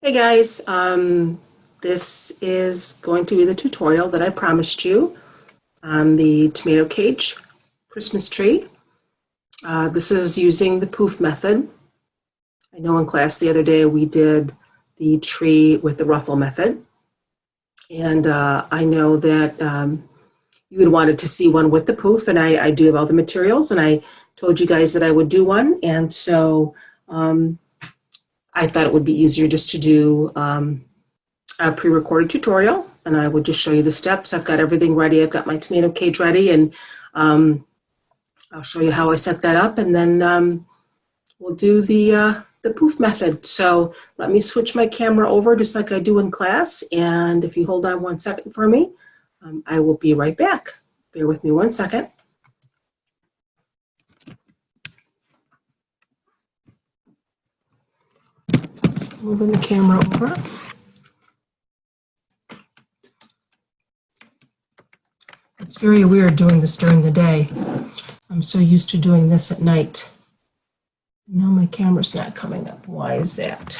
Hey guys, this is going to be the tutorial that I promised you on the tomato cage Christmas tree. This is using the Poof method. I know in class the other day we did the tree with the ruffle method, and I know that you had wanted to see one with the Poof, and I do have all the materials, and I told you guys that I would do one, and so I thought it would be easier just to do a pre-recorded tutorial, and I would just show you the steps. I've got everything ready. I've got my tomato cage ready, and I'll show you how I set that up, and then we'll do the Poof method. So let me switch my camera over just like I do in class, and if you hold on 1 second for me, I will be right back. Bear with me 1 second. Moving the camera over. It's very weird doing this during the day. I'm so used to doing this at night. Now my camera's not coming up. Why is that?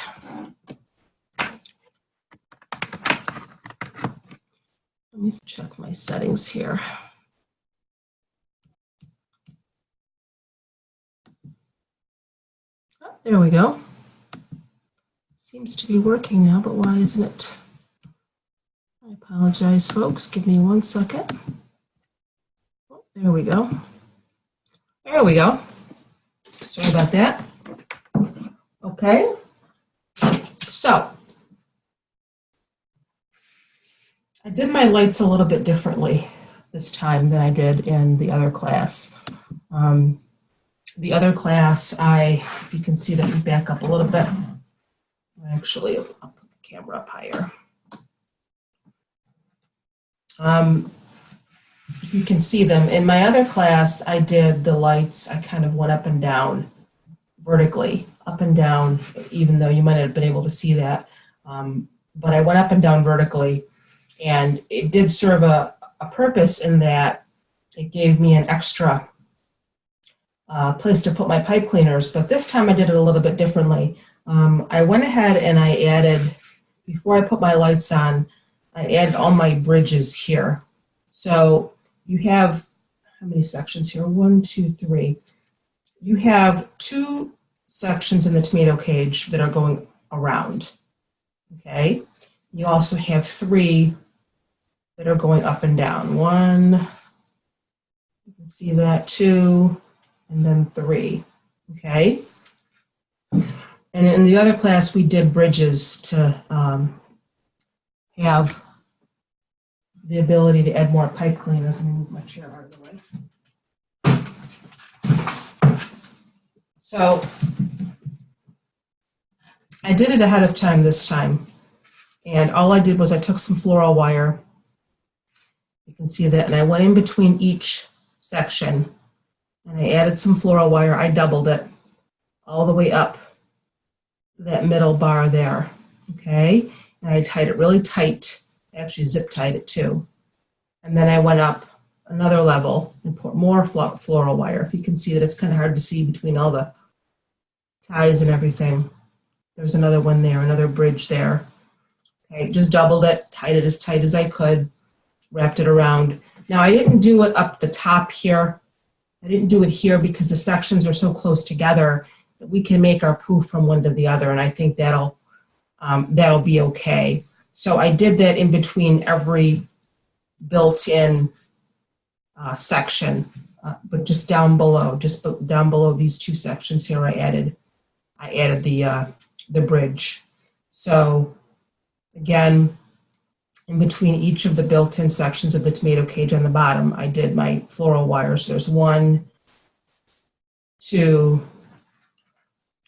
Let me check my settings here. Oh, there we go. Seems to be working now, but why isn't it? I apologize, folks. Give me 1 second. Oh, there we go. There we go. Sorry about that. Okay. So, I did my lights a little bit differently this time than I did in the other class. The other class, if you can see that, we back up a little bit. Actually, I'll put the camera up higher. You can see them. In my other class, I did the lights, I kind of went up and down vertically, up and down, even though you might have been able to see that. But I went up and down vertically, and it did serve a purpose in that it gave me an extra place to put my pipe cleaners. But this time I did it a little bit differently. I went ahead and I added, before I put my lights on, I added all my bridges here. So you have, how many sections here? 1, 2, 3. You have 2 sections in the tomato cage that are going around, okay? You also have 3 that are going up and down. 1, you can see that, 2, and then 3, okay? And in the other class, we did bridges to have the ability to add more pipe cleaners. Let me move my chair out of the way. So I did it ahead of time this time. And all I did was I took some floral wire. You can see that. And I went in between each section. And I added some floral wire. I doubled it all the way up that middle bar there, okay? And I tied it really tight. I actually zip tied it too. And then I went up another level and put more floral wire. If you can see that, it's kind of hard to see between all the ties and everything. There's another one there, another bridge there. Okay, just doubled it, tied it as tight as I could, wrapped it around. Now I didn't do it up the top here. I didn't do it here because the sections are so close together that we can make our poof from one to the other, and I think that'll be okay. So I did that in between every built-in section, but just down below, down below these 2 sections here, I added the bridge. So again, in between each of the built-in sections of the tomato cage on the bottom, I did my floral wire. So there's 1, 2,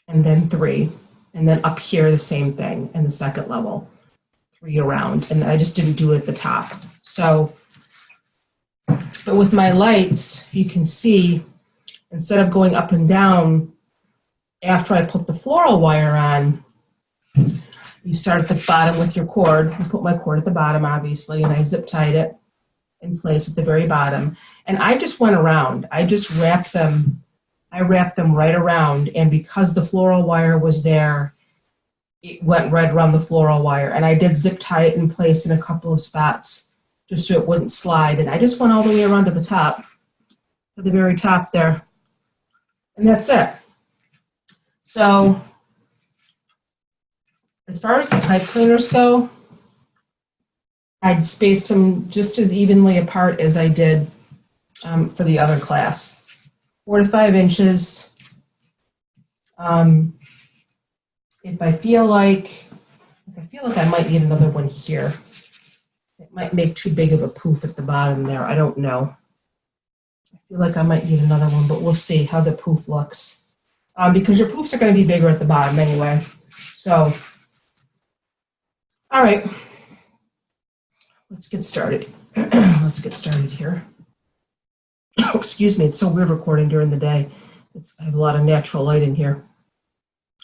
and then 3. And then up here, the same thing in the second level, 3 around. And I just didn't do it at the top. So, but with my lights, you can see, instead of going up and down after I put the floral wire on, you start at the bottom with your cord. I put my cord at the bottom, obviously, and I zip tied it in place at the very bottom. And I just went around. I just wrapped them. I wrapped them right around. And because the floral wire was there, it went right around the floral wire. And I did zip tie it in place in a couple of spots just so it wouldn't slide. And I just went all the way around to the top, to the very top there. And that's it. So as far as the pipe cleaners go, I'd spaced them just as evenly apart as I did for the other class. 4 to 5 inches. If I feel like I might need another one here. It might make too big of a poof at the bottom there. I don't know. I feel like I might need another one, but we'll see how the poof looks. Because your poofs are going to be bigger at the bottom anyway. So, all right. Let's get started. Let's get started here. Excuse me, it's so weird recording during the day. I have a lot of natural light in here.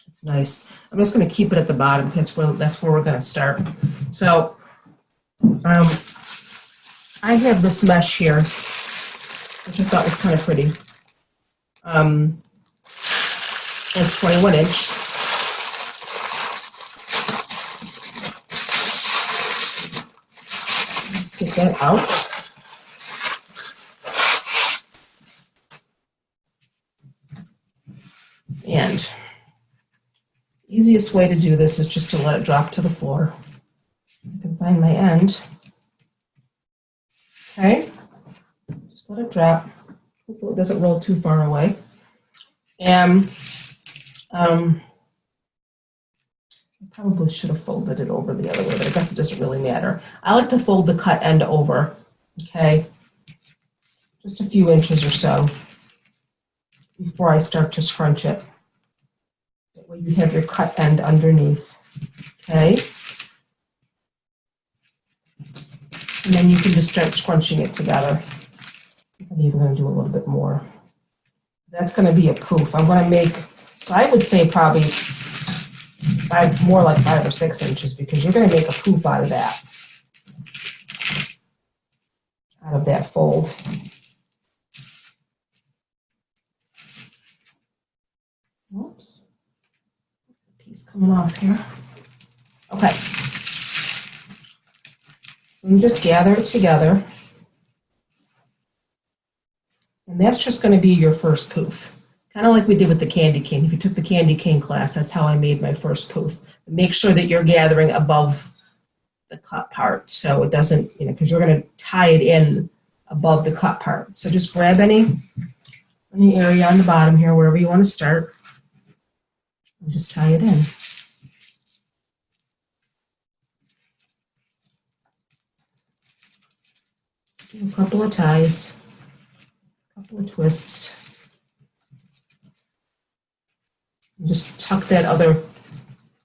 It's nice. I'm just going to keep it at the bottom. That's where we're going to start. So I have this mesh here, which I thought was kind of pretty. It's 21 inch. Let's get that out. And easiest way to do this is just to let it drop to the floor. I can find my end. Okay, just let it drop. Hopefully it doesn't roll too far away. And I probably should have folded it over the other way, but I guess it doesn't really matter. I like to fold the cut end over, okay, just a few inches or so before I start to scrunch it. That way you have your cut end underneath, okay? And then you can just start scrunching it together. I'm even going to do a little bit more. That's going to be a poof. I'm going to make, so I would say probably more like 5 or 6 inches, because you're going to make a poof out of that fold. Oops. Piece coming off here. Okay. So you just gather it together. And that's just going to be your first poof. Kind of like we did with the candy cane. If you took the candy cane class, that's how I made my first poof. Make sure that you're gathering above the cut part, so it doesn't, because you're going to tie it in above the cut part. So just grab any area on the bottom here, wherever you want to start, and just tie it in. Do a couple of ties, a couple of twists. And just tuck that other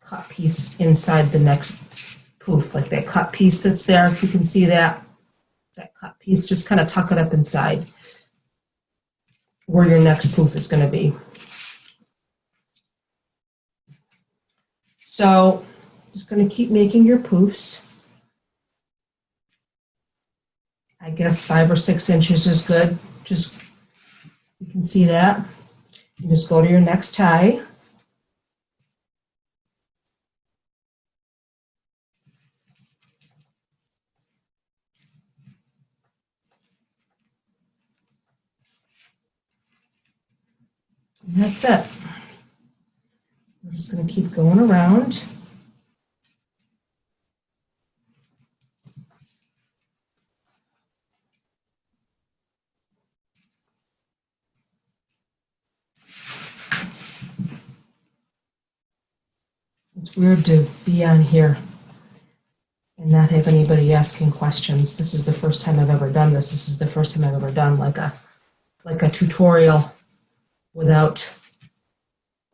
cut piece inside the next poof, like that cut piece that's there. If you can see that cut piece, just kind of tuck it up inside where your next poof is going to be. So just going to keep making your poofs. I guess 5 or 6 inches is good. Just, you can see that. You just go to your next tie. And that's it. We're just going to keep going around. It's weird to be on here and not have anybody asking questions. This is the first time I've ever done this. This is the first time I've ever done like a tutorial without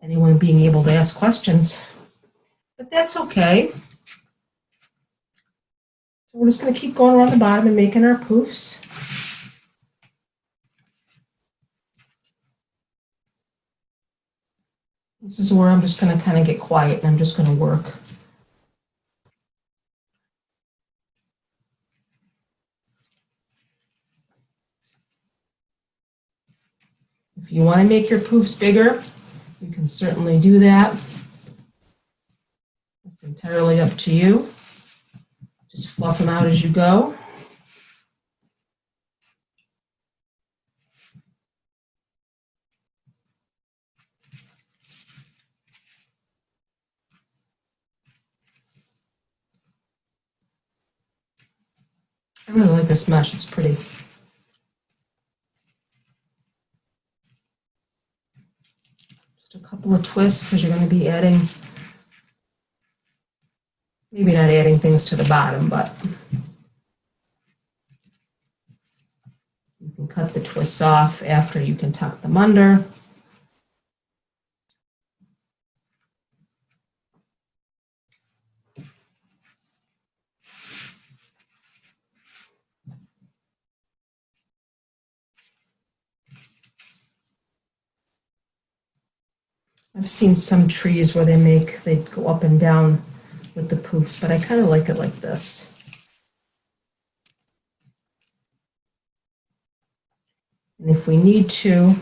anyone being able to ask questions. But that's okay. So we're just going to keep going around the bottom and making our poofs. This is where I'm just going to kind of get quiet and I'm just going to work. If you want to make your poofs bigger, you can certainly do that. It's entirely up to you. Just fluff them out as you go. I really like this mesh, it's pretty. Just a couple of twists because you're going to be adding, maybe not adding things to the bottom, but you can cut the twists off after you can tuck them under. I've seen some trees where they go up and down with the poofs, but I kind of like it like this. And if we need to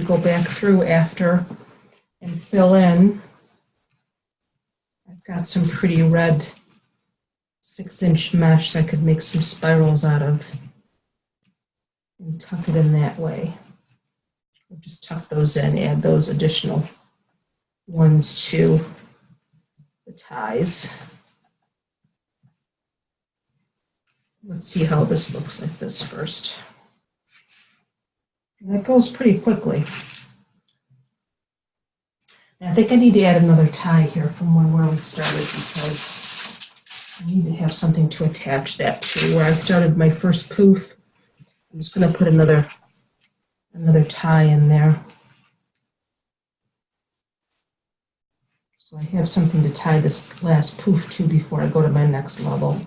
go back through after and fill in, I've got some pretty red 6-inch mesh I could make some spirals out of and tuck it in that way. Or just tuck those in, add those additional ones to the ties. Let's see how this looks like this first. And that goes pretty quickly. And I think I need to add another tie here from where we started because I need to have something to attach that to. Where I started my first poof, I'm just going to put another tie in there. So I have something to tie this last poof to before I go to my next level.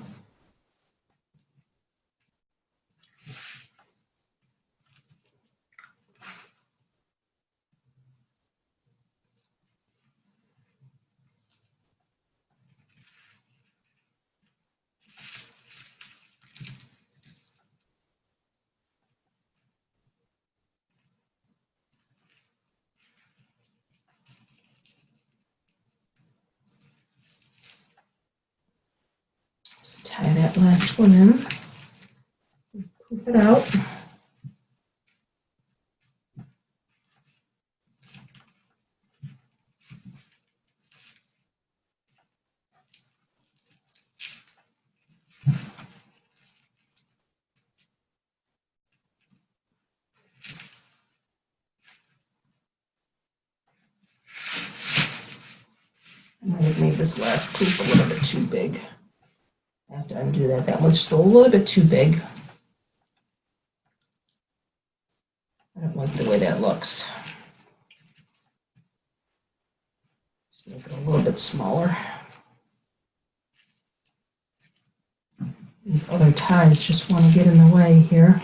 Just tie that last one in, poof it out. I might have made this last poof a little bit too big. I have to undo that. That one's still a little bit too big. I don't like the way that looks. Just make it a little bit smaller. These other ties just want to get in the way here.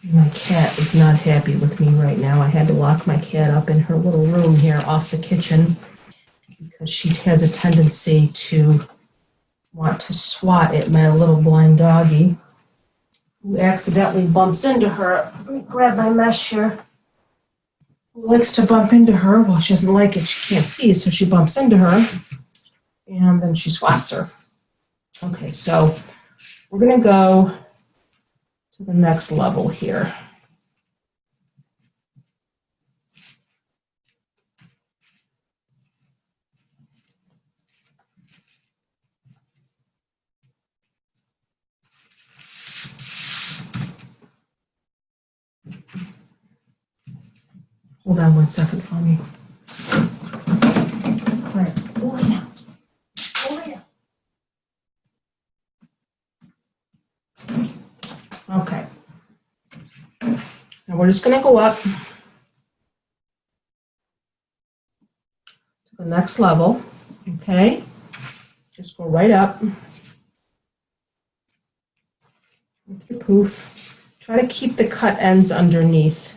My cat is not happy with me right now. I had to lock my cat up in her little room here off the kitchen because she has a tendency to want to swat at my little blind doggy who accidentally bumps into her. Let me grab my mesh here. Who likes to bump into her. Well, she doesn't like it. She can't see, so she bumps into her and then she swats her. Okay, so we're going to go to the next level here. Hold on 1 second for me. Claire, go lay down. Go lay down. Okay. Now we're just going to go up to the next level. Okay. Just go right up with your poof. Try to keep the cut ends underneath.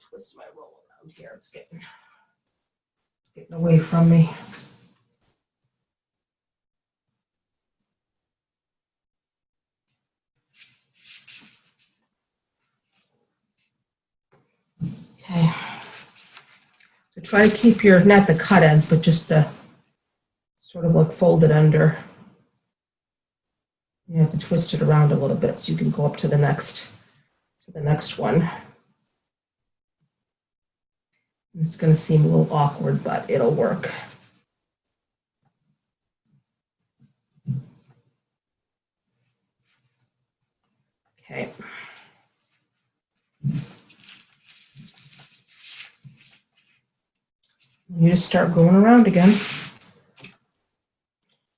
Twist my roll around here. It's getting away from me. But try to keep your, not the cut ends, but just the sort of like folded under. You have to twist it around a little bit so you can go up to the next one. It's going to seem a little awkward, but it'll work. Okay. You just start going around again.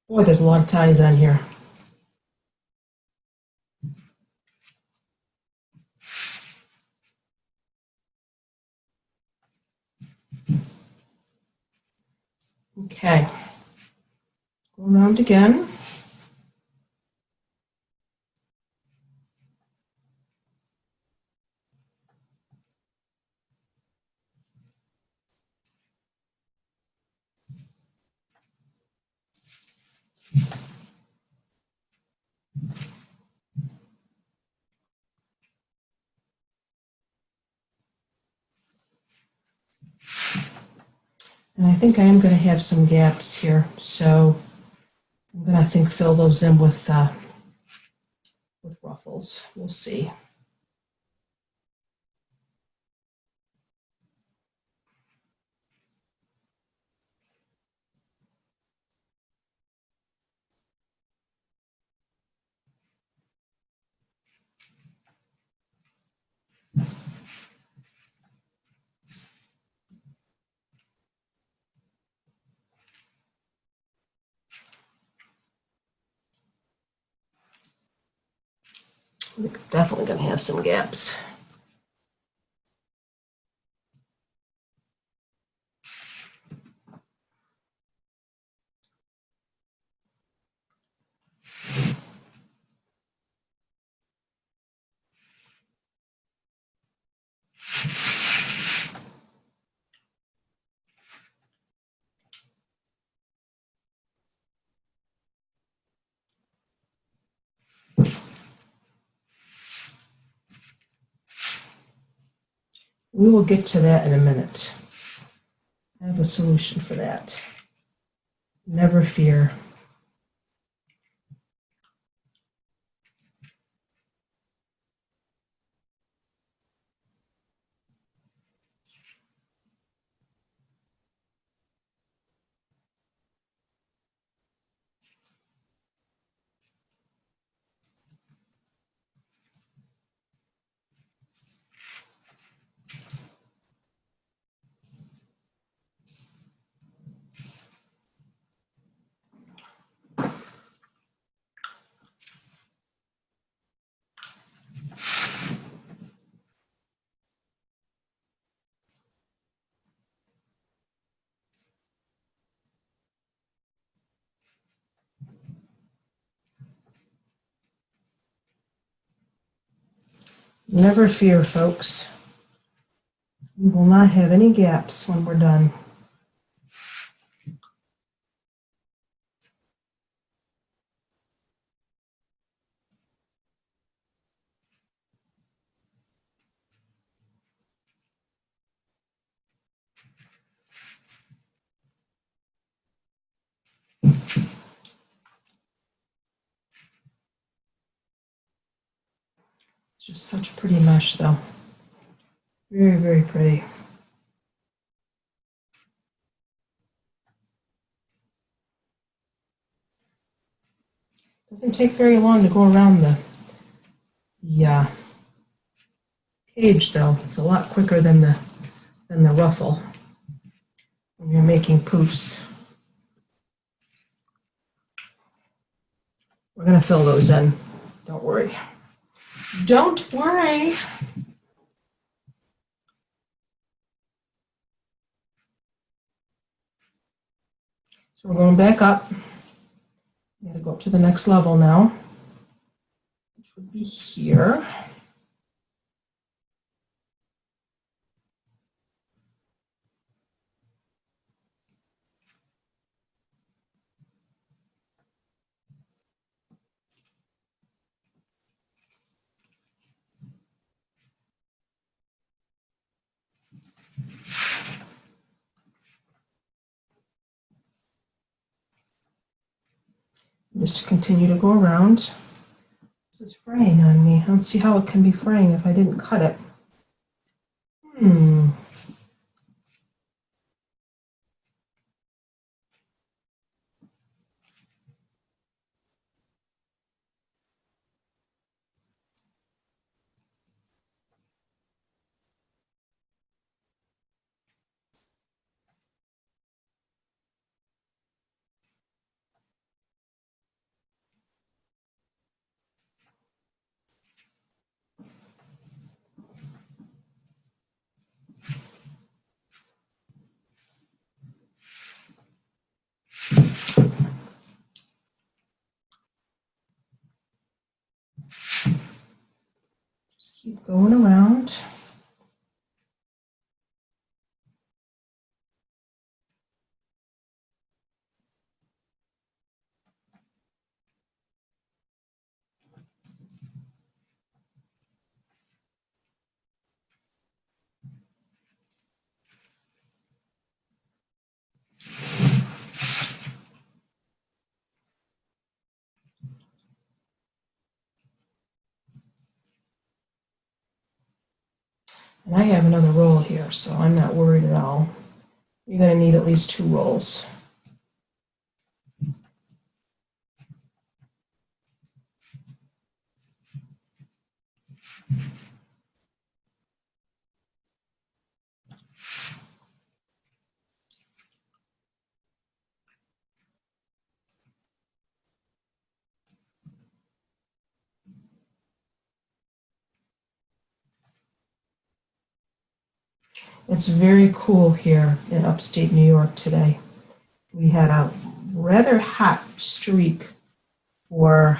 Boy, there's a lot of ties on here. Okay. Go around again. And I think I am going to have some gaps here, so I'm going to fill those in with ruffles. We'll see. We're definitely going to have some gaps. We will get to that in a minute. I have a solution for that. Never fear. Never fear, folks. We will not have any gaps when we're done. It's just such pretty mesh, though. Very, very pretty. Doesn't take very long to go around the cage, though. It's a lot quicker than the ruffle when you're making poofs. We're going to fill those in. Don't worry. Don't worry. So we're going back up. We got to go up to the next level now, which would be here. Just continue to go around. This is fraying on me. I don't see how it can be fraying if I didn't cut it. Just keep going around. And I have another roll here, so I'm not worried at all. You're going to need at least 2 rolls. It's very cool here in upstate New York today. We had a rather hot streak for,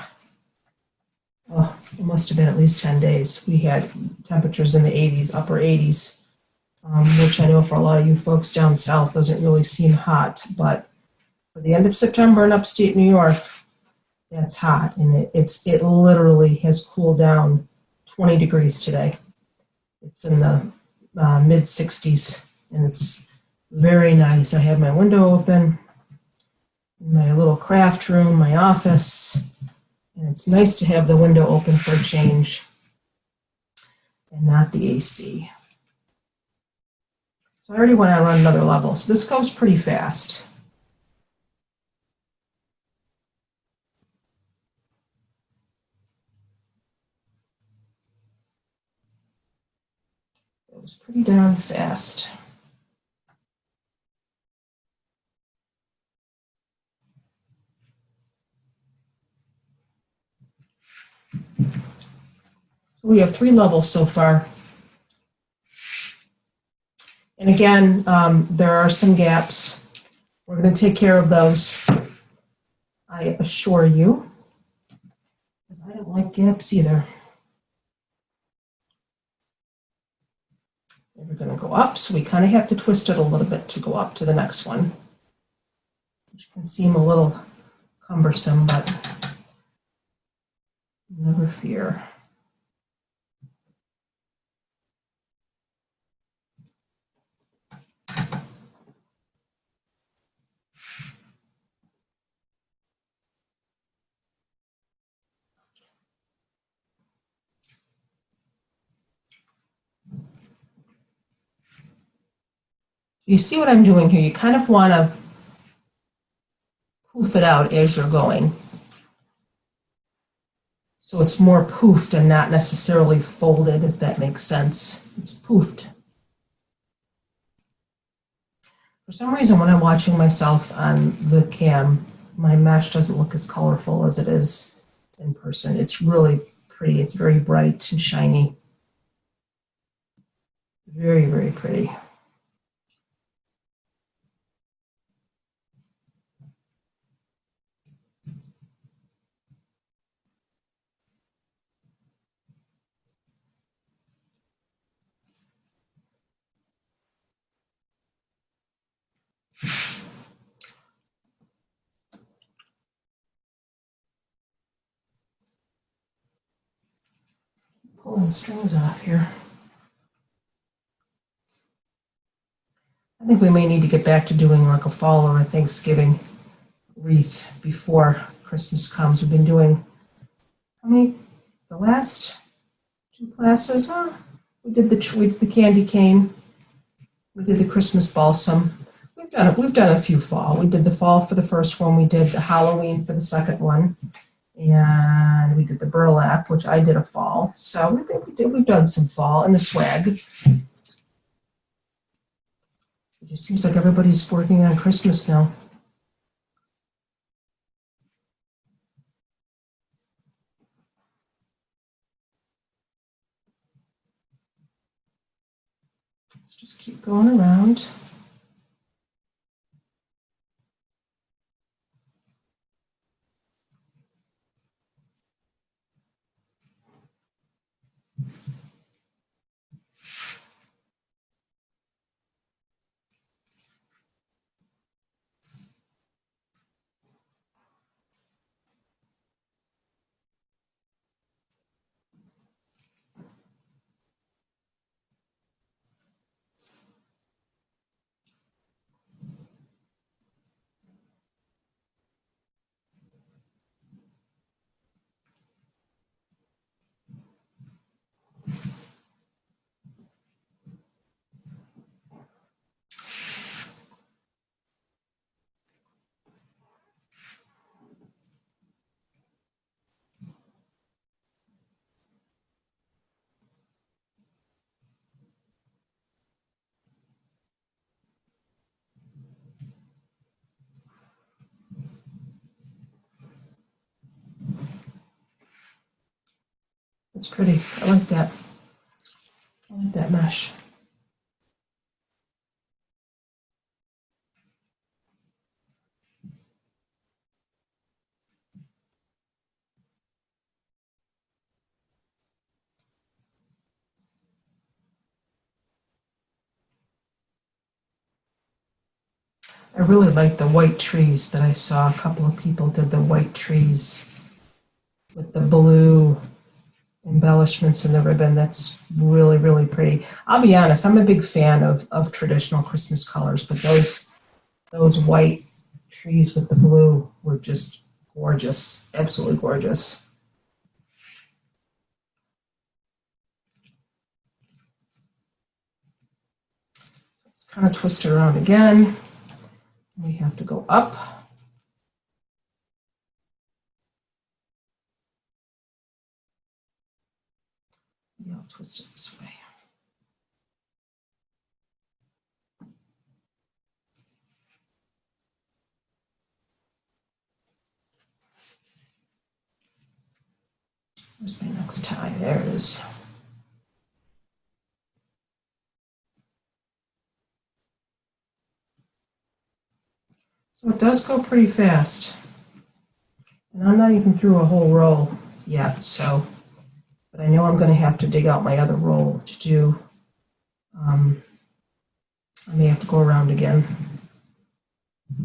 it must have been at least 10 days. We had temperatures in the 80s, upper 80s, which I know for a lot of you folks down south doesn't really seem hot, but for the end of September in upstate New York, that's hot, and it literally has cooled down 20 degrees today. It's in the mid 60s, and it's very nice. I have my window open, my little craft room, my office, and it's nice to have the window open for a change and not the AC. So I already went on another level, so this goes pretty fast. It was pretty darn fast. We have 3 levels so far. And again, there are some gaps. We're going to take care of those, I assure you, because I don't like gaps either. And we're going to go up, so we kind of have to twist it a little bit to go up to the next one, which can seem a little cumbersome, but never fear. You see what I'm doing here? You kind of want to poof it out as you're going. So it's more poofed and not necessarily folded, if that makes sense. It's poofed. For some reason, when I'm watching myself on the cam, my mesh doesn't look as colorful as it is in person. It's really pretty. It's very bright and shiny. Very, very pretty. Pulling the strings off here. I think we may need to get back to doing like a fall or a Thanksgiving wreath before Christmas comes. We've been doing, the last 2 classes, we did the candy cane, we did the Christmas balsam. We've done a few fall. We did the fall for the first one, we did the Halloween for the second one, and we did the burlap, which I did a fall. So we've done some fall, and the swag. It just seems like everybody's working on Christmas now. Let's just keep going around. It's pretty. I like that. I like that mesh. I really like the white trees that I saw. A couple of people did the white trees with the blue embellishments in the ribbon. That's really, really pretty. I'll be honest, I'm a big fan of traditional Christmas colors, but those white trees with the blue were just gorgeous, absolutely gorgeous. Let's kind of twist it around again. We have to go up. Maybe I'll twist it this way. Where's my next tie? There it is. So it does go pretty fast. And I'm not even through a whole row yet, so, but I know I'm going to have to dig out my other roll to do. I may have to go around again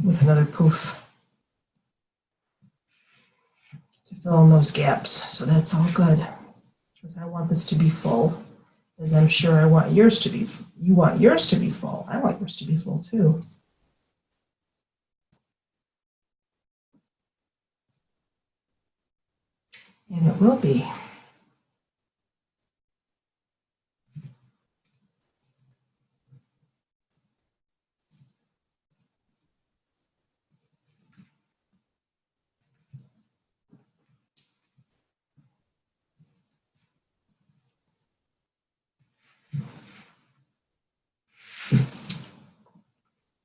with another poof to fill in those gaps. So that's all good, because I want this to be full, as I'm sure I want yours to be. You want yours to be full. I want yours to be full too. And it will be.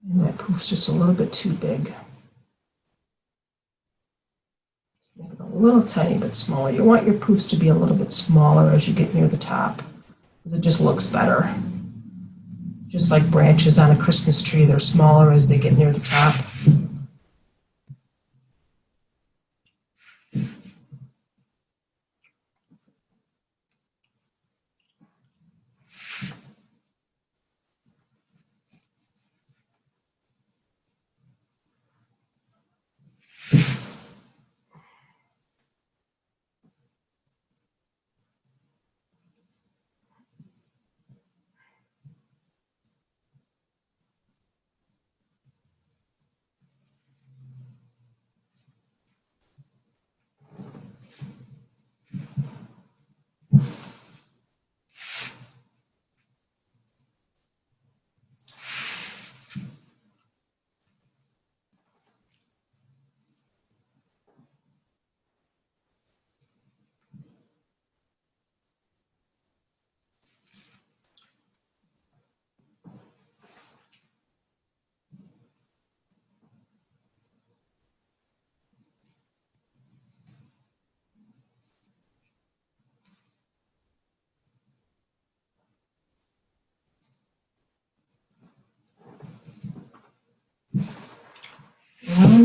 And that poof's just a little bit too big. Just make it a little tiny bit smaller. You want your poofs to be a little bit smaller as you get near the top, because it just looks better. Just like branches on a Christmas tree, they're smaller as they get near the top.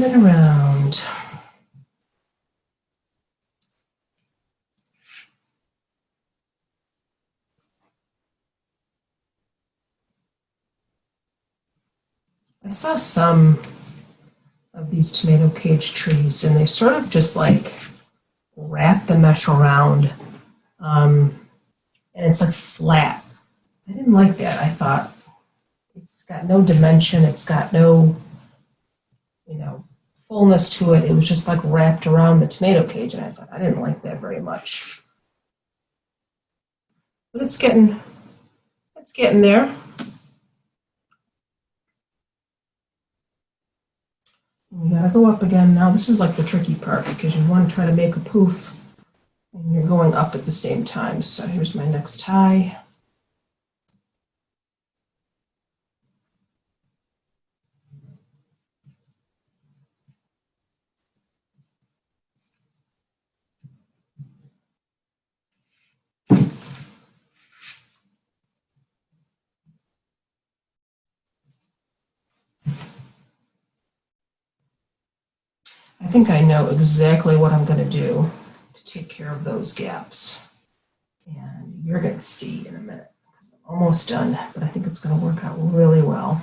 around and around. I saw some of these tomato cage trees, and they sort of just like wrap the mesh around, and it's like flat. I didn't like that. I thought it's got no dimension. It's got no, fullness to it. It was just like wrapped around the tomato cage, and I thought I didn't like that very much. But it's getting there. You gotta go up again. Now this is like the tricky part because you want to try to make a poof and you're going up at the same time. So here's my next tie. I think I know exactly what I'm going to do to take care of those gaps. And you're going to see in a minute because I'm almost done, but I think it's going to work out really well.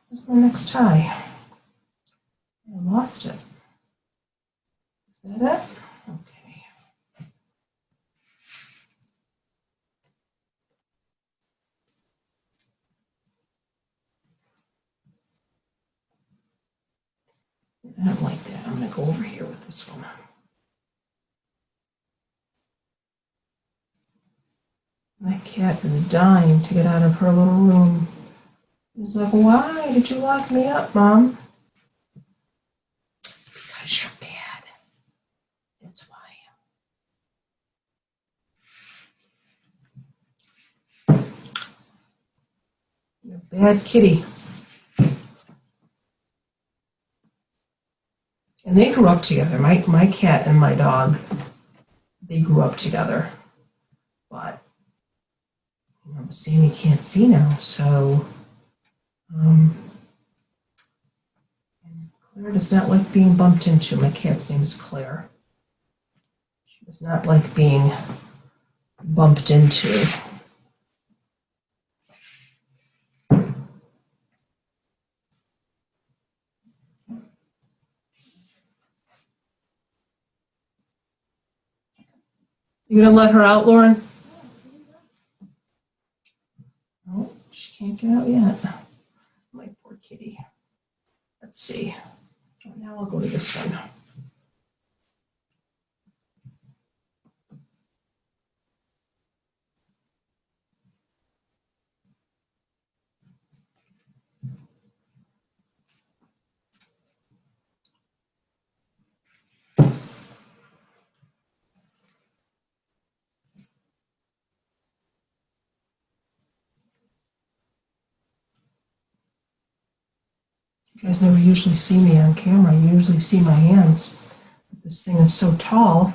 Where's my next tie? I lost it. Is that it? Okay. I don't like that. I'm going to go over here with this one. My cat is dying to get out of her little room. He's like, why did you lock me up, Mom? Because you're bad. That's why. You're a bad kitty. And they grew up together. My cat and my dog, they grew up together. But Sammy can't see now, so Claire does not like being bumped into. My cat's name is Claire. She does not like being bumped into. You gonna let her out, Lauren? Oh, she can't get out yet. My poor kitty. Let's see. Now I'll go to this one. You guys never usually see me on camera. You usually see my hands. This thing is so tall.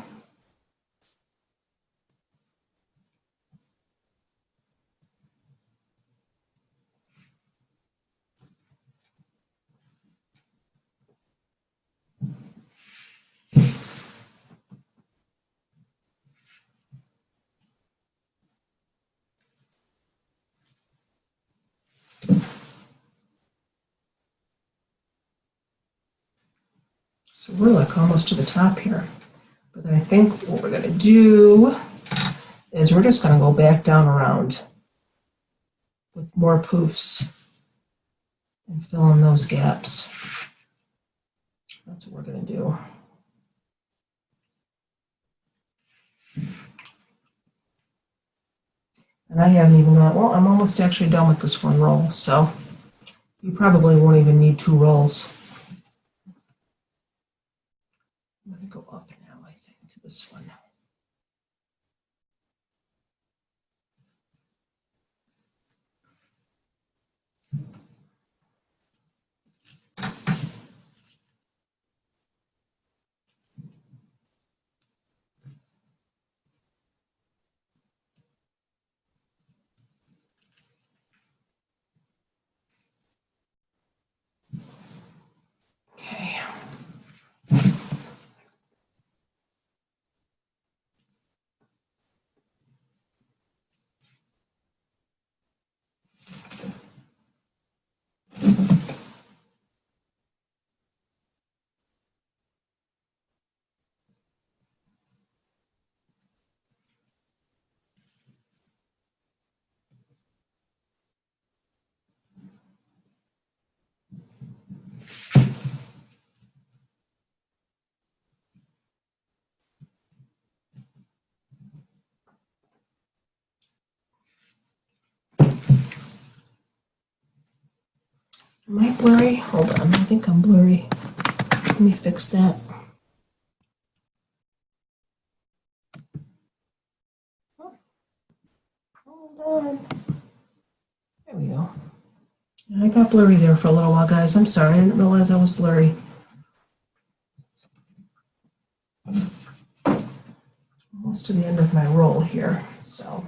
So we're like almost to the top here. But I think what we're going to do is we're just going to go back down around with more poofs and fill in those gaps. That's what we're going to do. And I haven't even got, well, I'm almost actually done with this one roll, so you probably won't even need 2 rolls. I'm going to go up now, I think, to this one. Am I blurry? Hold on, I think I'm blurry. Let me fix that. Hold on. There we go. I got blurry there for a little while, guys. I'm sorry, I didn't realize I was blurry. Almost to the end of my roll here, so.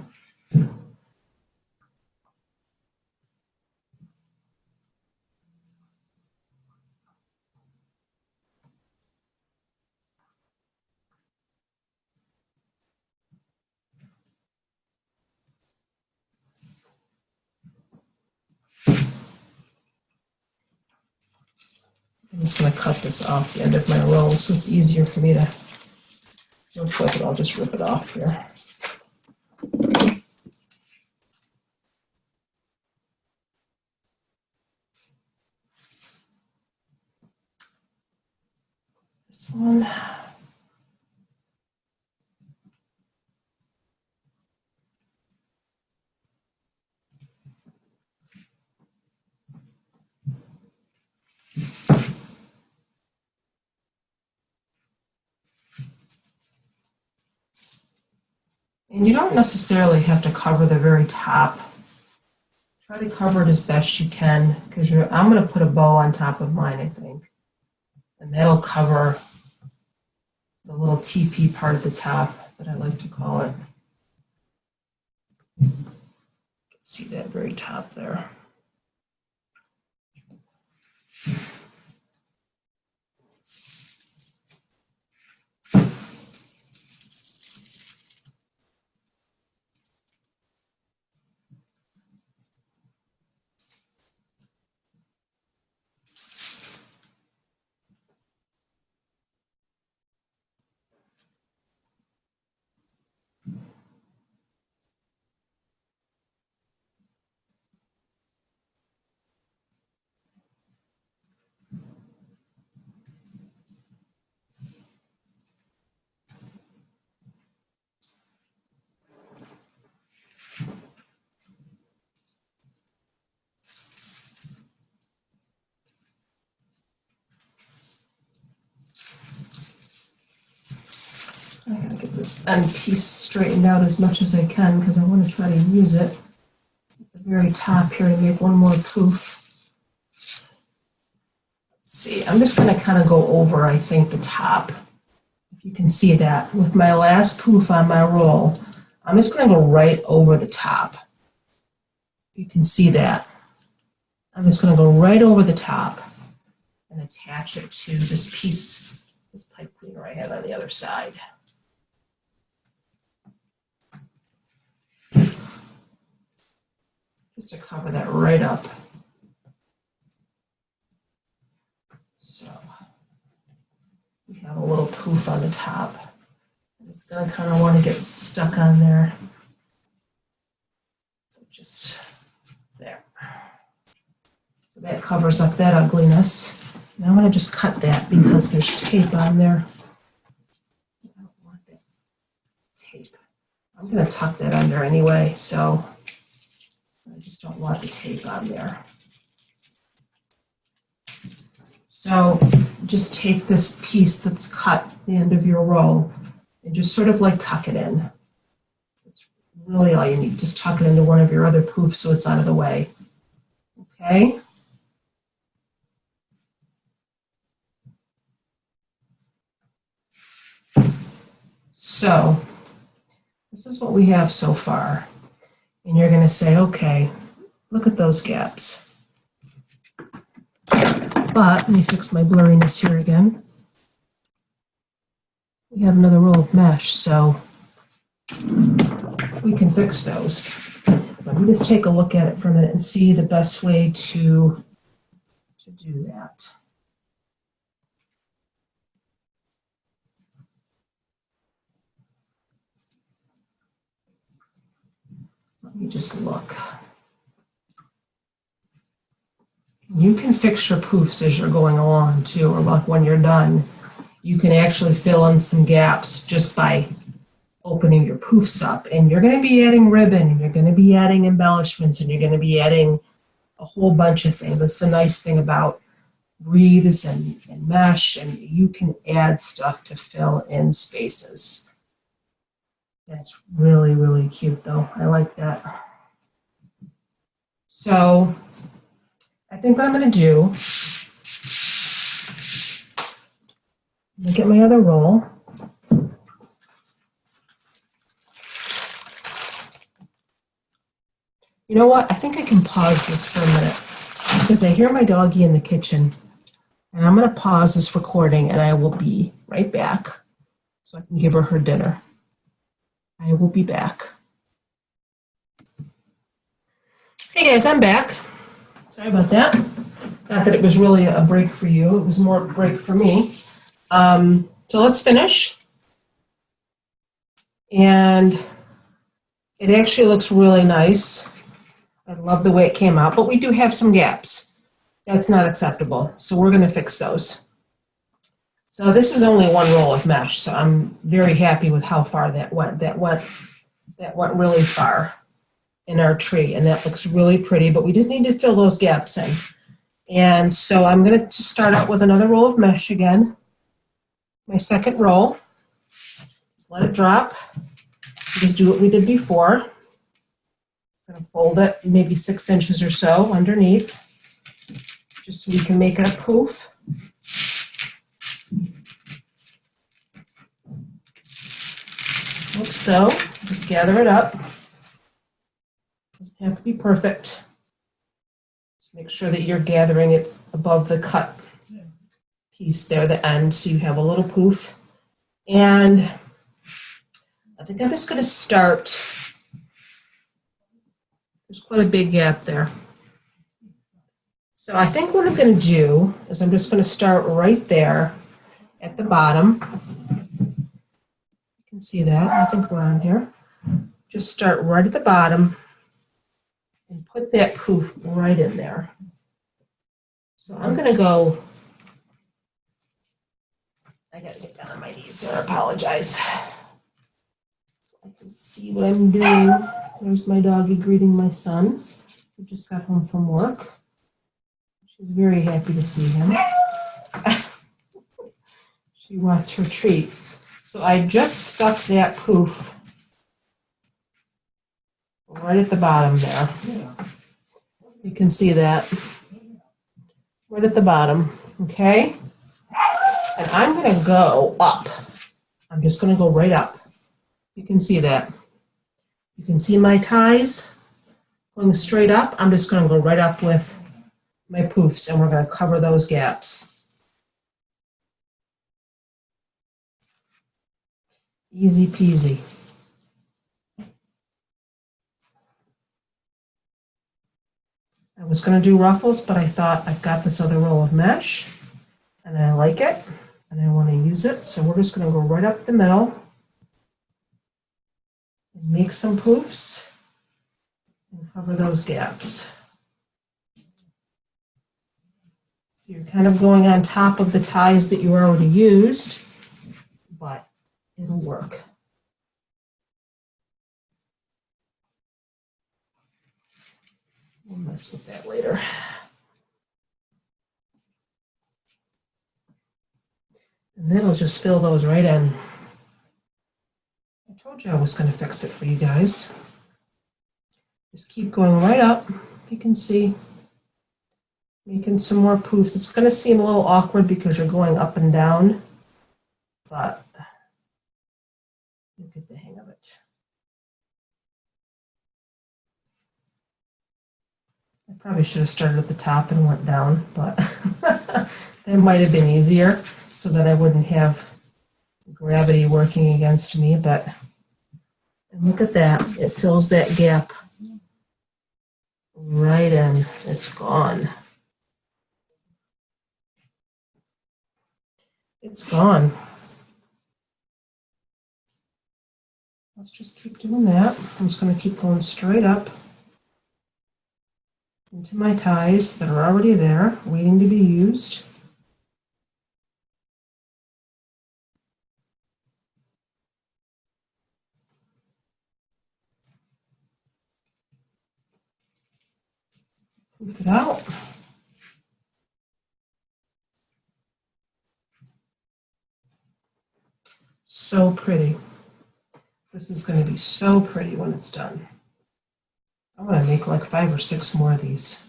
I'm just going to cut this off the end of my roll so it's easier for me to, no choice, I'll just rip it off here. This one. And you don't necessarily have to cover the very top. Try to cover it as best you can, because I'm going to put a bow on top of mine, I think. And that'll cover the little TP part at the top that I like to call it. See that very top there. I gotta get this end piece straightened out as much as I can because I want to try to use it at the very top here to make one more poof. Let's see, I'm just going to kind of go over, I think, the top. If you can see that. With my last poof on my roll, I'm just going to go right over the top. You can see that. I'm just going to go right over the top and attach it to this piece, this pipe cleaner I have on the other side. Just to cover that right up. So we have a little poof on the top. And it's going to kind of want to get stuck on there. So just there. So that covers up that ugliness. And I'm going to just cut that because there's tape on there. I don't want that tape. I'm going to tuck that under anyway, so I just don't want the tape on there. So just take this piece that's cut at the end of your roll and just sort of like tuck it in. That's really all you need. Just tuck it into one of your other poofs so it's out of the way. Okay? So this is what we have so far. And you're going to say, okay, look at those gaps. But let me fix my blurriness here again. We have another roll of mesh, so we can fix those. Let me just take a look at it for a minute and see the best way to do that. Let me just look. You can fix your poofs as you're going along too, or like when you're done. You can actually fill in some gaps just by opening your poofs up. And you're going to be adding ribbon, and you're going to be adding embellishments, and you're going to be adding a whole bunch of things. That's the nice thing about wreaths and mesh, and you can add stuff to fill in spaces. That's really, really cute though. I like that. So I think what I'm going to do, look at my other roll. You know what? I think I can pause this for a minute because I hear my doggie in the kitchen. And I'm going to pause this recording and I will be right back so I can give her dinner. I will be back. Hey guys, I'm back. Sorry about that. Not that it was really a break for you. It was more a break for me. So let's finish. And it actually looks really nice. I love the way it came out, but we do have some gaps. That's not acceptable. So we're going to fix those. So this is only one roll of mesh, so I'm very happy with how far that went. That went really far in our tree, and that looks really pretty, but we just need to fill those gaps in. And so I'm going to start out with another roll of mesh again. My second roll. Just let it drop. Just do what we did before. I'm going to fold it maybe 6 inches or so underneath, just so we can make it a poof. Like so. Just gather it up. Doesn't have to be perfect. Just make sure that you're gathering it above the cut piece there, the end, so you have a little poof. And I think I'm just going to start. There's quite a big gap there. So I think what I'm going to do is I'm just going to start right there at the bottom. You can see that. I think we're on here. Just start right at the bottom and put that poof right in there. So I'm going to go. I got to get down on my knees here. I apologize. So I can see what I'm doing. There's my doggie greeting my son, who just got home from work. She's very happy to see him. She wants her treat. So I just stuck that poof right at the bottom there. You can see that. Right at the bottom, okay? And I'm going to go up. I'm just going to go right up. You can see that. You can see my ties going straight up. I'm just going to go right up with my poofs, and we're going to cover those gaps. Easy peasy. I was going to do ruffles, but I thought I've got this other roll of mesh, and I like it, and I want to use it, so we're just going to go right up the middle and make some poofs and cover those gaps. You're kind of going on top of the ties that you already used, but it'll work. We'll mess with that later. And then I'll just fill those right in. I told you I was going to fix it for you guys. Just keep going right up. You can see, making some more poofs. It's going to seem a little awkward because you're going up and down, but you'll get the hang of it. I probably should have started at the top and went down, but that might have been easier so that I wouldn't have gravity working against me. But and look at that. It fills that gap right in. It's gone. It's gone. Let's just keep doing that. I'm just going to keep going straight up into my ties that are already there, waiting to be used. Poof it out. So pretty. This is going to be so pretty when it's done. I'm going to make like 5 or 6 more of these.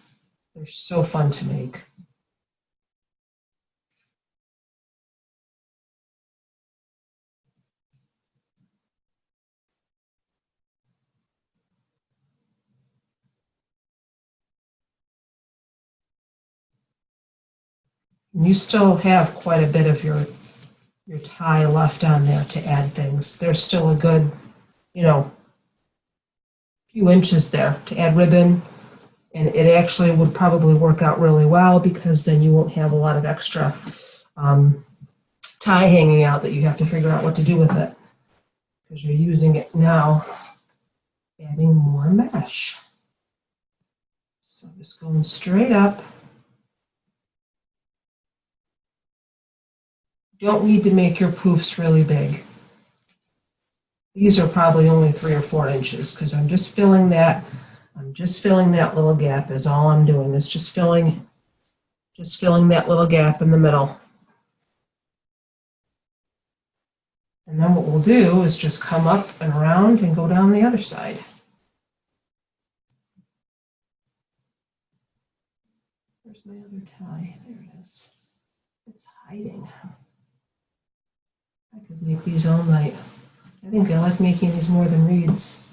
They're so fun to make. You still have quite a bit of your tie left on there to add things. There's still a good, few inches there to add ribbon, and it actually would probably work out really well because then you won't have a lot of extra tie hanging out that you have to figure out what to do with it because you're using it now, adding more mesh. So just going straight up. Don't need to make your poofs really big. These are probably only 3 or 4 inches because I'm just filling that little gap is all I'm doing is just filling that little gap in the middle. And then what we'll do is just come up and around and go down the other side. Where's my other tie? There it is. It's hiding. I could make these all night. I think I like making these more than reeds.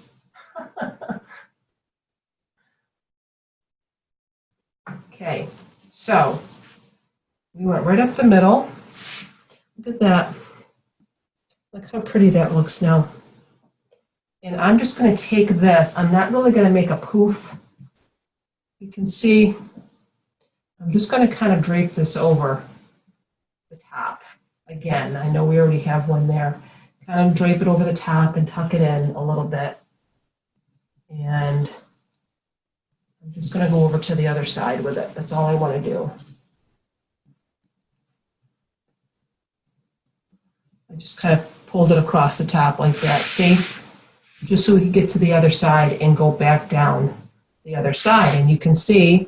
Okay, so we went right up the middle. Look at that. Look how pretty that looks now. And I'm just going to take this. I'm not really going to make a poof. You can see I'm just going to kind of drape this over the top. Again, I know we already have one there. Kind of drape it over the top and tuck it in a little bit. And I'm just going to go over to the other side with it. That's all I want to do. I just kind of pulled it across the top like that. See? Just so we can get to the other side and go back down the other side. And you can see,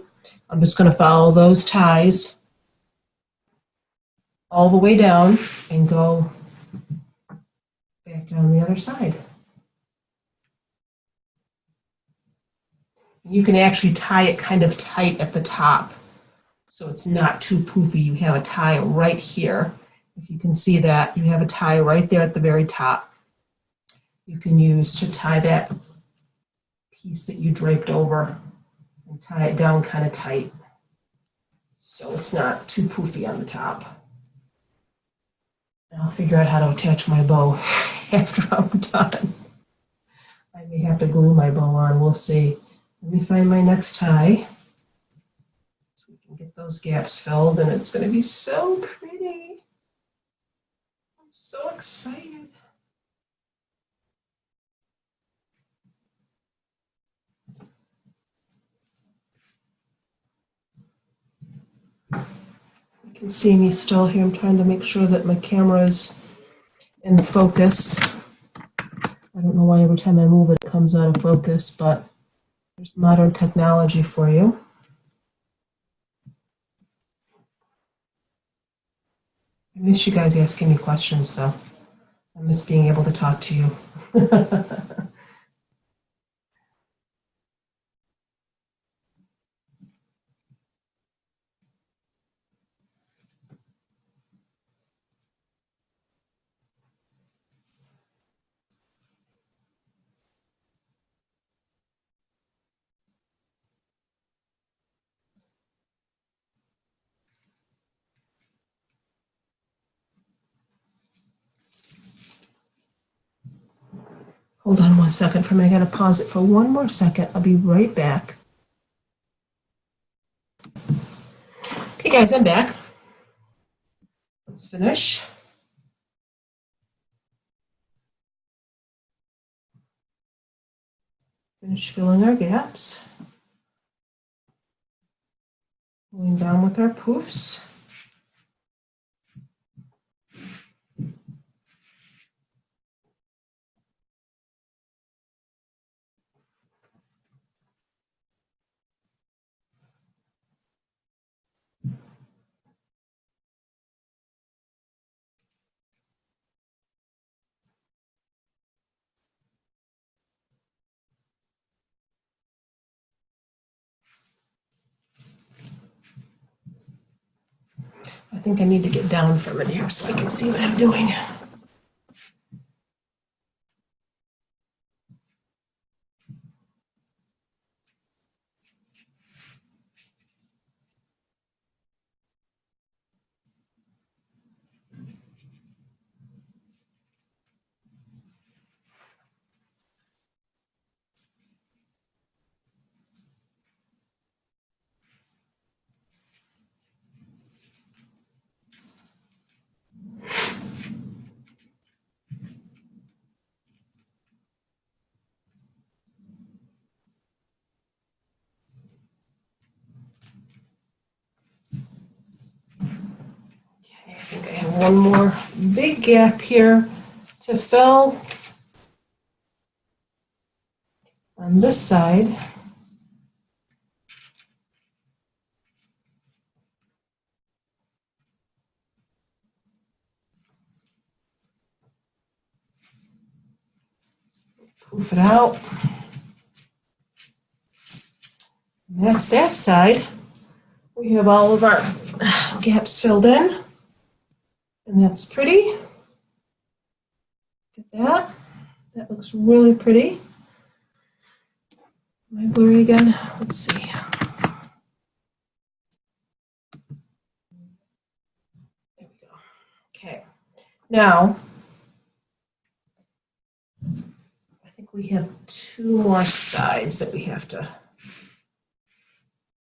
I'm just going to follow those ties all the way down and go back down the other side. You can actually tie it kind of tight at the top so it's not too poofy. You have a tie right here. If you can see that, you have a tie right there at the very top. You can use to tie that piece that you draped over and tie it down kind of tight so it's not too poofy on the top. And I'll figure out how to attach my bow after I'm done. I may have to glue my bow on, we'll see. Let me find my next tie so we can get those gaps filled, and it's going to be so pretty. I'm so excited. You can see me still here. I'm trying to make sure that my camera is in focus. I don't know why every time I move it, it comes out of focus, but there's modern technology for you. I miss you guys asking me questions, though. I miss being able to talk to you. Hold on 1 second for me. I gotta pause it for 1 more second. I'll be right back. Okay, guys, I'm back. Let's finish. Finish filling our gaps. Going down with our poofs. I think I need to get down from it here so I can see what I'm doing. Okay, I think I have one more big gap here to fill on this side. Poof it out. And that's that side. We have all of our gaps filled in, and that's pretty. Look at that. That looks really pretty. Am I blurry again? Let's see. There we go. Okay. Now, I think we have two more sides that we have to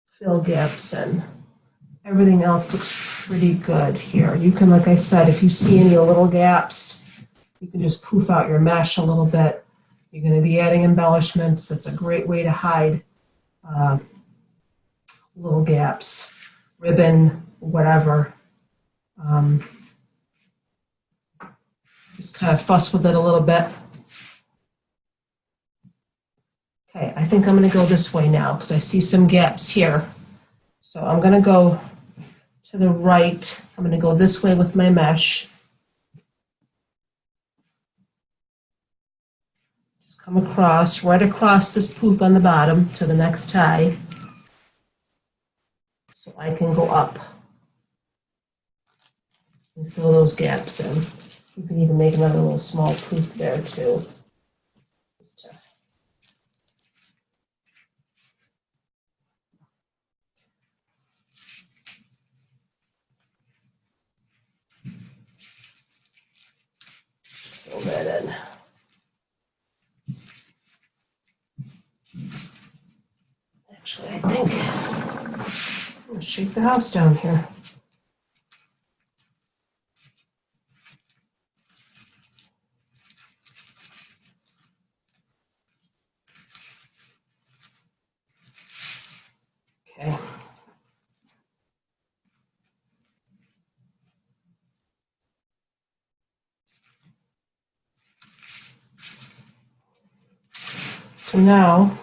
fill gaps in. Everything else looks pretty good here. You can, like I said, if you see any little gaps, you can just poof out your mesh a little bit. You're going to be adding embellishments. That's a great way to hide little gaps, ribbon, whatever. Just kind of fuss with it a little bit. Okay, I think I'm going to go this way now because I see some gaps here. So I'm going to go to the right. I'm going to go this way with my mesh. Just come across, right across this poof on the bottom to the next tie. So I can go up and fill those gaps in. You can even make another little small poof there too. Just to fill that in. Actually, I think I'm going to shake the house down here. Okay. So now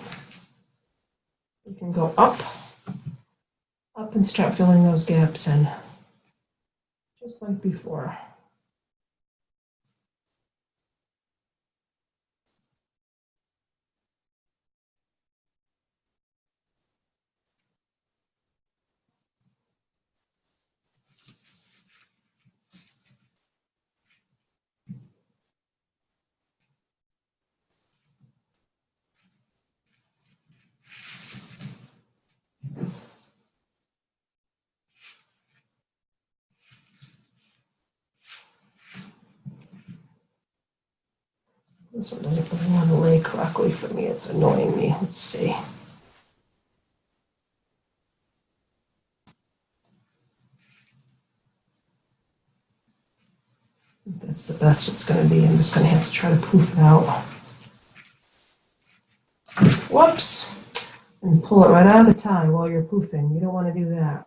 we can go up and start filling those gaps in, just like before. This one doesn't really want to lay correctly for me. It's annoying me. Let's see. That's the best it's going to be. I'm just going to have to try to poof it out. Whoops. And pull it right out of the tie while you're poofing. You don't want to do that.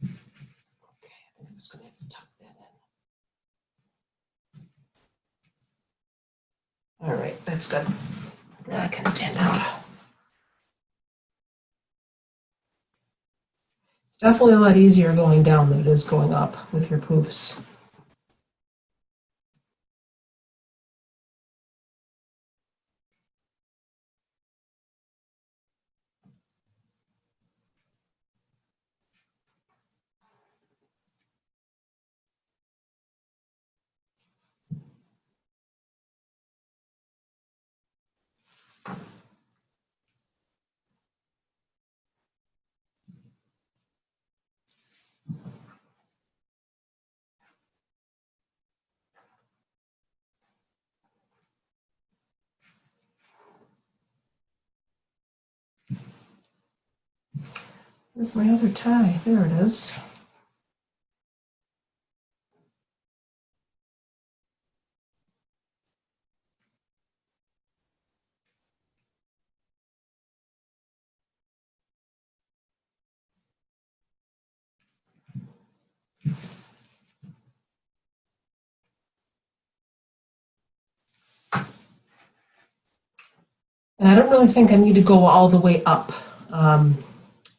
Okay, I think I'm just going to have to tuck that in. All right, that's good. Now I can stand up. It's definitely a lot easier going down than it is going up with your poofs. Where's my other tie? There it is. And I don't really think I need to go all the way up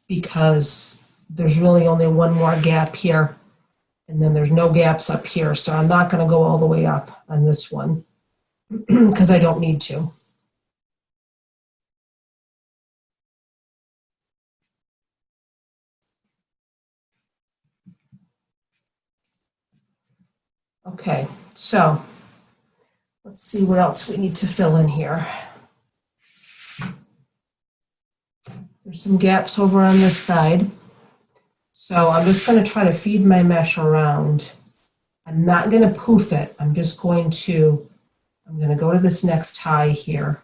because there's really only one more gap here, and then there's no gaps up here. So I'm not going to go all the way up on this one because I don't need to. Okay, so let's see what else we need to fill in here. There's some gaps over on this side. So I'm just going to try to feed my mesh around. I'm not going to poof it. I'm going to go to this next tie here.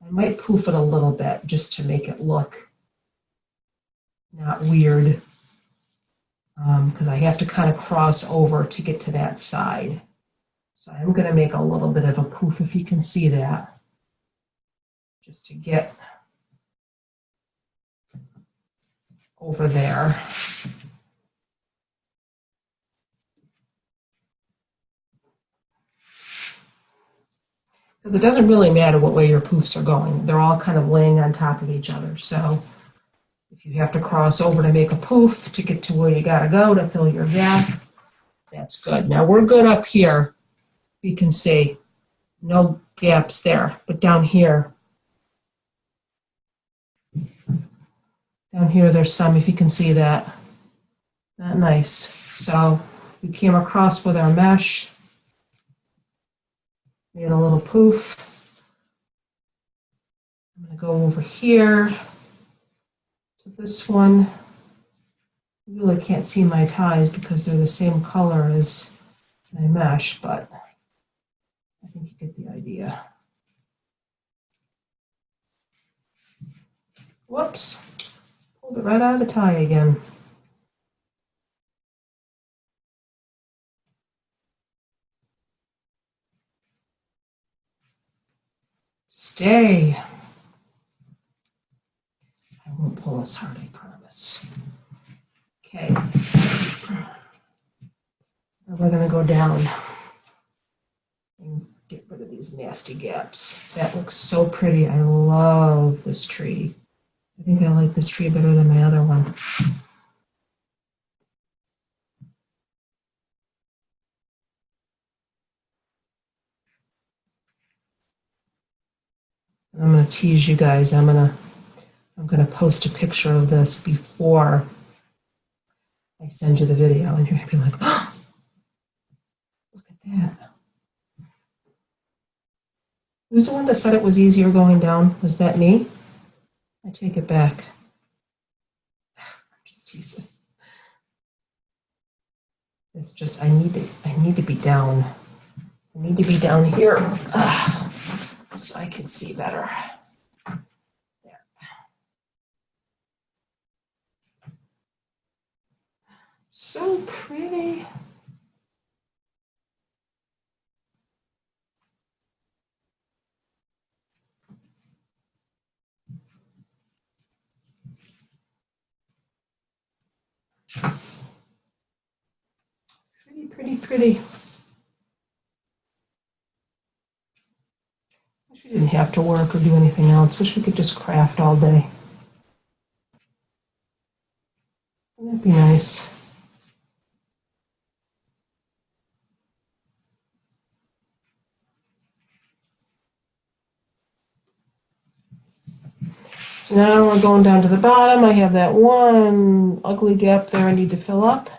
I might poof it a little bit just to make it look not weird. Because I have to kind of cross over to get to that side. So I'm going to make a little bit of a poof, if you can see that, just to get over there. Because it doesn't really matter what way your poofs are going. They're all kind of laying on top of each other. So if you have to cross over to make a poof to get to where you got to go to fill your gap, that's good. Now we're good up here. You can see no gaps there, but down here there's some, if you can see that. Not nice. So we came across with our mesh, made a little poof. I'm going to go over here to this one. You really can't see my ties because they're the same color as my mesh, but I think you get the idea. Whoops, pulled it right out of the tie again. Stay. I won't pull as hard, I promise. Okay. Now we're going to go down and get rid of these nasty gaps. That looks so pretty. I love this tree. I think I like this tree better than my other one. I'm going to tease you guys. I'm going to post a picture of this before I send you the video, and you're going to be like, oh, look at that. Who's the one that said it was easier going down? Was that me? I take it back. I'm just teasing. It's just I need to be down. I need to be down here so I can see better. There. So pretty. Pretty. Wish we didn't have to work or do anything else. Wish we could just craft all day. That'd be nice. So now we're going down to the bottom. I have that one ugly gap there I need to fill up.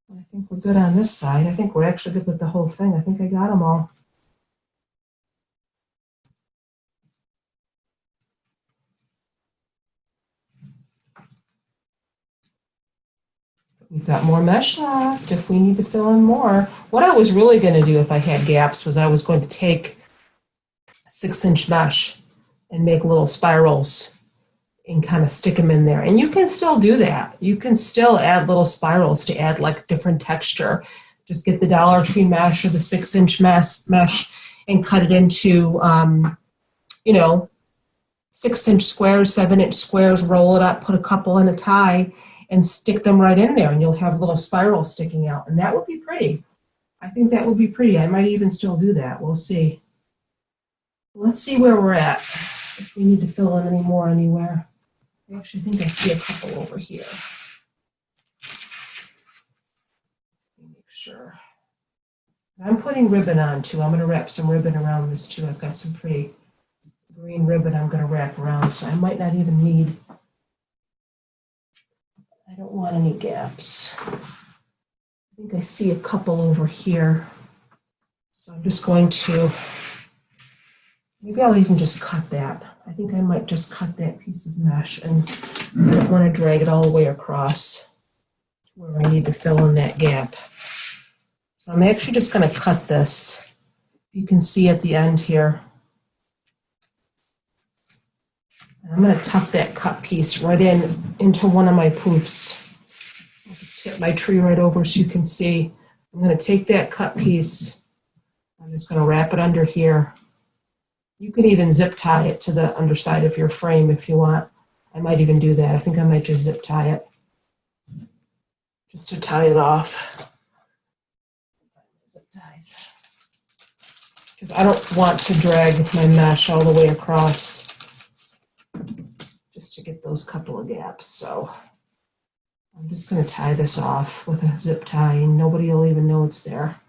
I think we're good on this side. I think we're actually good with the whole thing. I think I got them all. We've got more mesh left if we need to fill in more. What I was really going to do if I had gaps was I was going to take 6-inch mesh and make little spirals and kind of stick them in there. And you can still do that. You can still add little spirals to add like different texture. Just get the Dollar Tree mesh or the 6-inch mesh and cut it into, 6-inch squares, 7-inch squares, roll it up, put a couple in a tie, and stick them right in there, and you'll have little spirals sticking out. And that would be pretty. I think that would be pretty. I might even still do that. We'll see. Let's see where we're at. If we need to fill in any more anywhere. I actually think I see a couple over here. Let me make sure. I'm putting ribbon on too. I'm going to wrap some ribbon around this too. I've got some pretty green ribbon I'm going to wrap around, so I might not even need. I don't want any gaps. I think I see a couple over here. So I'm just going to, maybe I'll even just cut that. I think I might just cut that piece of mesh, and I don't want to drag it all the way across to where I need to fill in that gap. So I'm actually just going to cut this. You can see at the end here. And I'm going to tuck that cut piece right into one of my poofs. I'll just tip my tree right over so you can see. I'm going to take that cut piece. I'm just going to wrap it under here. You could even zip tie it to the underside of your frame if you want. I might even do that. I think I might just zip tie it just to tie it off. Zip ties. Because I don't want to drag my mesh all the way across just to get those couple of gaps. So I'm just going to tie this off with a zip tie, and nobody will even know it's there.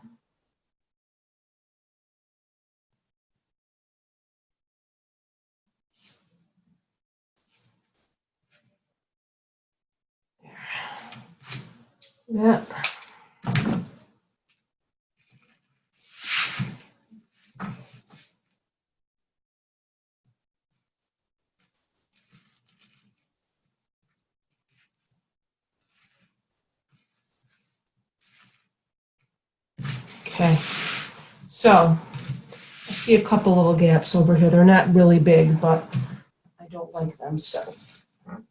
That. Okay, so I see a couple little gaps over here. They're not really big, but I don't like them, so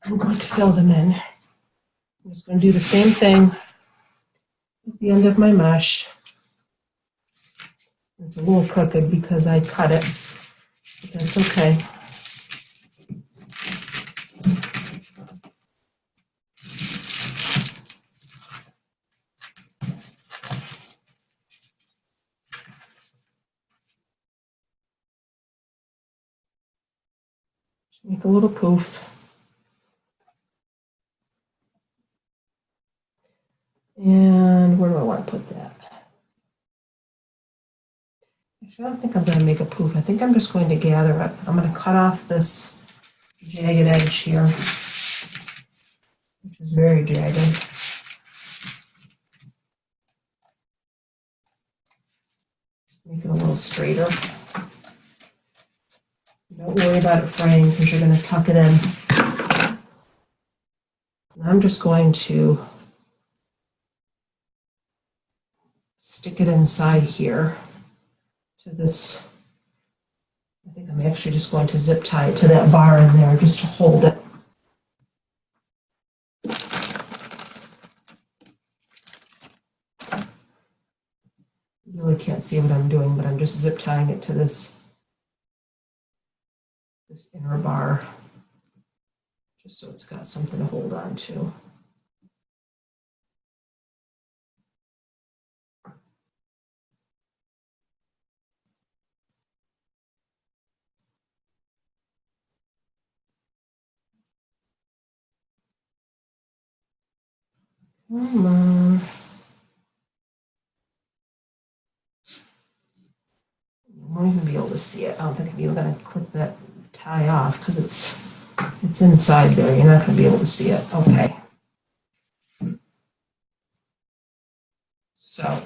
I'm going to fill them in. I'm just going to do the same thing at the end of my mesh. It's a little crooked because I cut it, but that's okay. Make a little poof. And where do I want to put that? Actually, I don't think I'm going to make a poof. I think I'm just going to gather it. I'm going to cut off this jagged edge here, which is very jagged. Make it a little straighter. Don't worry about it fraying because you're going to tuck it in. And I'm just going to stick it inside here to this. I think I'm actually just going to zip tie it to that bar in there just to hold it. You really can't see what I'm doing, but I'm just zip tying it to this inner bar, just so it's got something to hold on to. Come on. You won't even be able to see it. I don't think I'm even going to clip that tie off because it's inside there. You're not going to be able to see it. Okay. So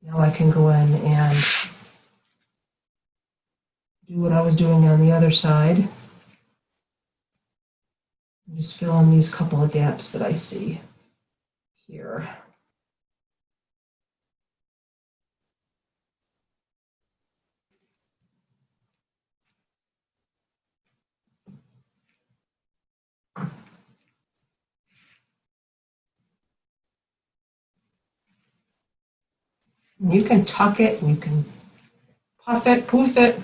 now I can go in and do what I was doing on the other side. Just fill in these couple of gaps that I see here. And you can tuck it, and you can puff it, poof it,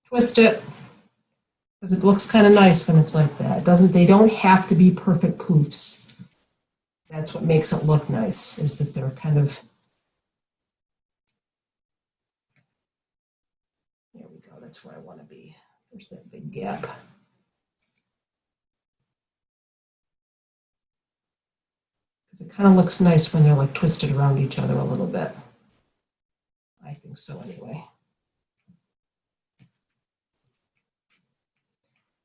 twist it, because it looks kind of nice when it's like that. They don't have to be perfect poofs. That's what makes it look nice, is that they're kind of, there we go, that's where I want to be. There's that big gap. Because it kind of looks nice when they're like twisted around each other a little bit. I think so anyway.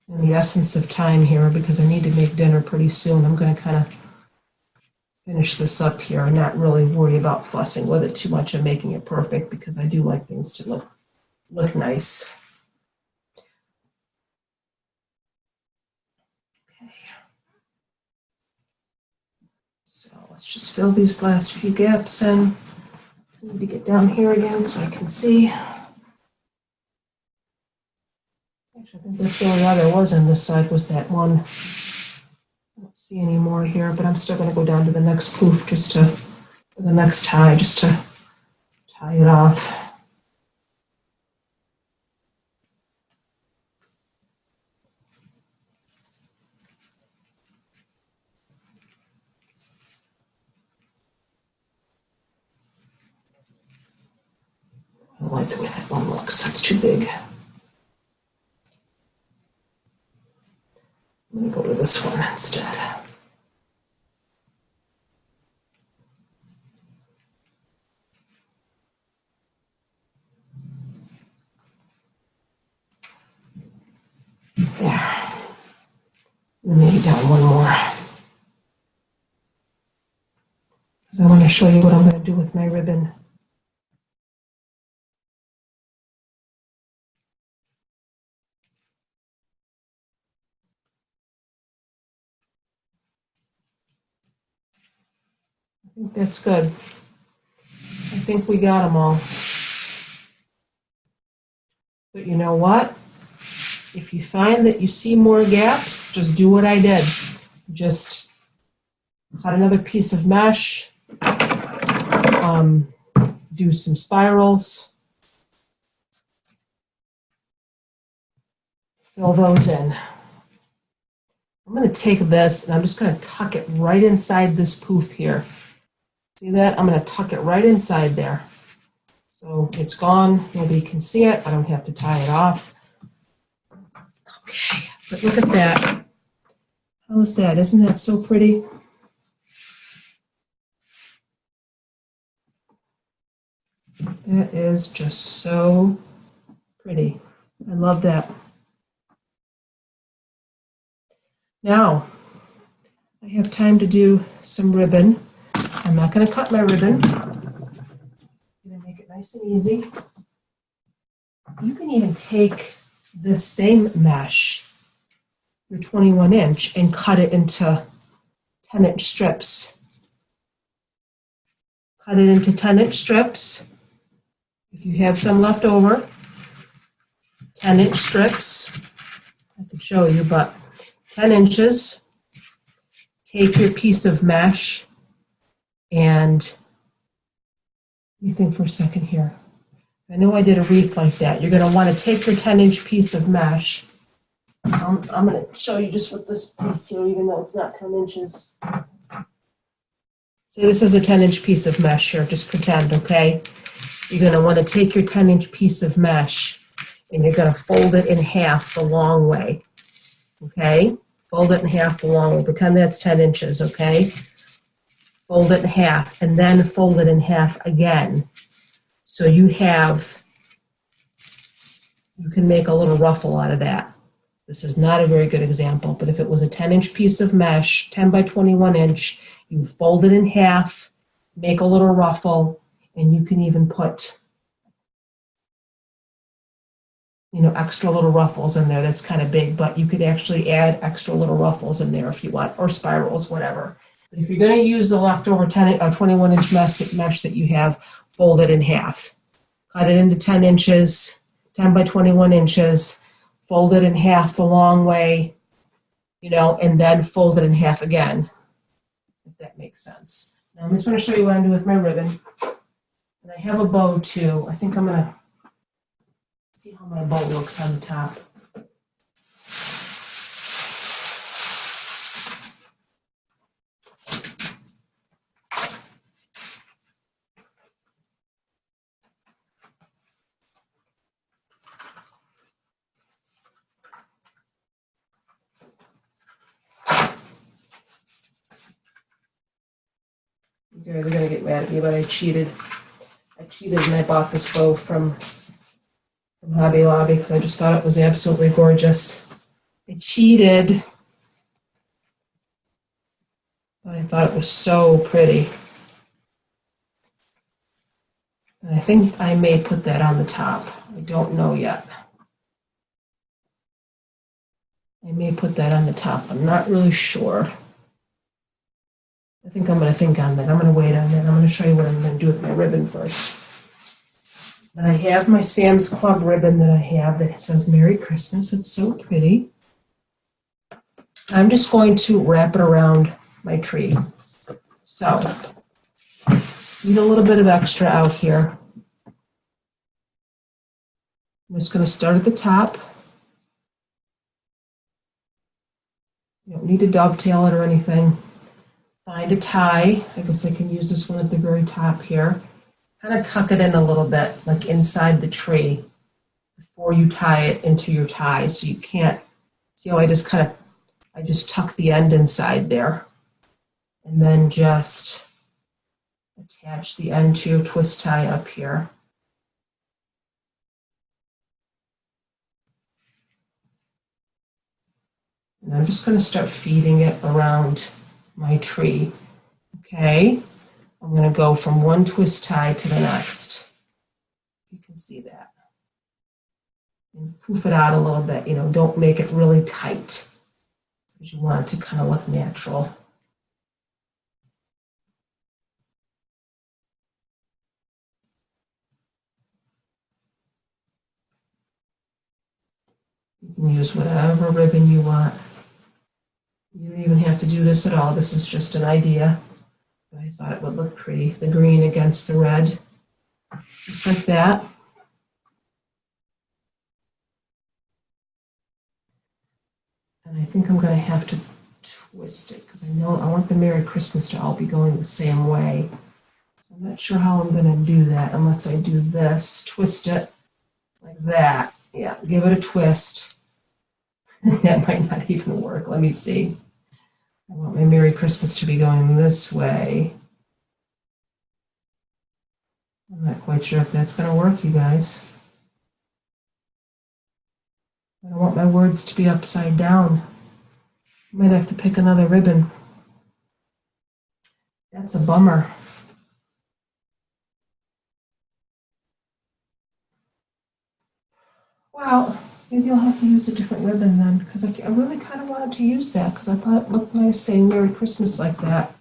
In the essence of time here, because I need to make dinner pretty soon, I'm going to kind of finish this up here and not really worry about fussing with it too much and making it perfect, because I do like things to look nice. Okay. So let's just fill these last few gaps in. I need to get down here again so I can see. Actually, I think that's the only other was on this side was that one. I don't see any more here, but I'm still going to go down to the next poof just to, for the next tie, just to tie it off. I don't like the way that one looks. That's too big. Let me go to this one instead. There. Maybe down one more. Because I want to show you what I'm going to do with my ribbon. I think that's good. I think we got them all. But you know what? If you find that you see more gaps, just do what I did. Just cut another piece of mesh, do some spirals, fill those in. I'm going to take this and I'm just going to tuck it right inside this poof here. See that? I'm going to tuck it right inside there. So it's gone. Nobody can see it. I don't have to tie it off. Okay, but look at that. How's that? Isn't that so pretty? That is just so pretty. I love that. Now, I have time to do some ribbon. I'm not going to cut my ribbon. I'm going to make it nice and easy. You can even take this same mesh, your 21 inch, and cut it into 10-inch strips. Cut it into 10-inch strips. If you have some left over, 10-inch strips. I could show you, but 10 inches. Take your piece of mesh and you think for a second here. I know I did a wreath like that. You're going to want to take your 10-inch piece of mesh. I'm going to show you just with this piece here, even though it's not 10 inches. So this is a 10-inch piece of mesh here. Just pretend, okay? You're going to want to take your 10-inch piece of mesh and you're going to fold it in half the long way, okay? Fold it in half the long way. Pretend that's 10 inches, okay? Fold it in half and then fold it in half again. So you can make a little ruffle out of that. This is not a very good example, but if it was a 10-inch piece of mesh, 10 by 21 inch, you fold it in half, make a little ruffle, and you can even put, extra little ruffles in there. That's kind of big, but you could actually add extra little ruffles in there if you want, or spirals, whatever. But if you're going to use the leftover 21 inch mesh that you have, fold it in half. Cut it into 10 inches, 10 by 21 inches, fold it in half the long way, and then fold it in half again, if that makes sense. Now I'm just going to show you what I'm doing with my ribbon. And I have a bow too. I think I'm gonna see how my bow looks on the top. You guys are gonna get mad at me, but I cheated. I cheated and I bought this bow from Hobby Lobby because I just thought it was absolutely gorgeous. I cheated, but I thought it was so pretty. And I think I may put that on the top. I don't know yet. I may put that on the top. I'm not really sure. I think I'm going to think on that. I'm going to wait on that. I'm going to show you what I'm going to do with my ribbon first. But I have my Sam's Club ribbon that I have that says Merry Christmas. It's so pretty. I'm just going to wrap it around my tree. So, need a little bit of extra out here. I'm just going to start at the top. You don't need to dovetail it or anything. Find a tie. I guess I can use this one at the very top here. Kind of tuck it in a little bit, like inside the tree, before you tie it into your tie. So you can't, see how I just tuck the end inside there. And then just attach the end to your twist tie up here. And I'm just going to start feeding it around my tree. Okay, I'm going to go from one twist tie to the next. You can see that. And poof it out a little bit, don't make it really tight because you want it to kind of look natural. You can use whatever ribbon you want. You don't even have to do this at all. This is just an idea. But I thought it would look pretty. The green against the red. Just like that. And I think I'm going to have to twist it because I want the Merry Christmas to all be going the same way. So I'm not sure how I'm going to do that unless I do this. Twist it like that. Yeah, give it a twist. That might not even work. Let me see. I want my Merry Christmas to be going this way. I'm not quite sure if that's going to work, you guys. I don't want my words to be upside down. I might have to pick another ribbon. That's a bummer. Well, maybe I'll have to use a different ribbon then, because I really kind of wanted to use that, because I thought it looked nice saying Merry Christmas like that.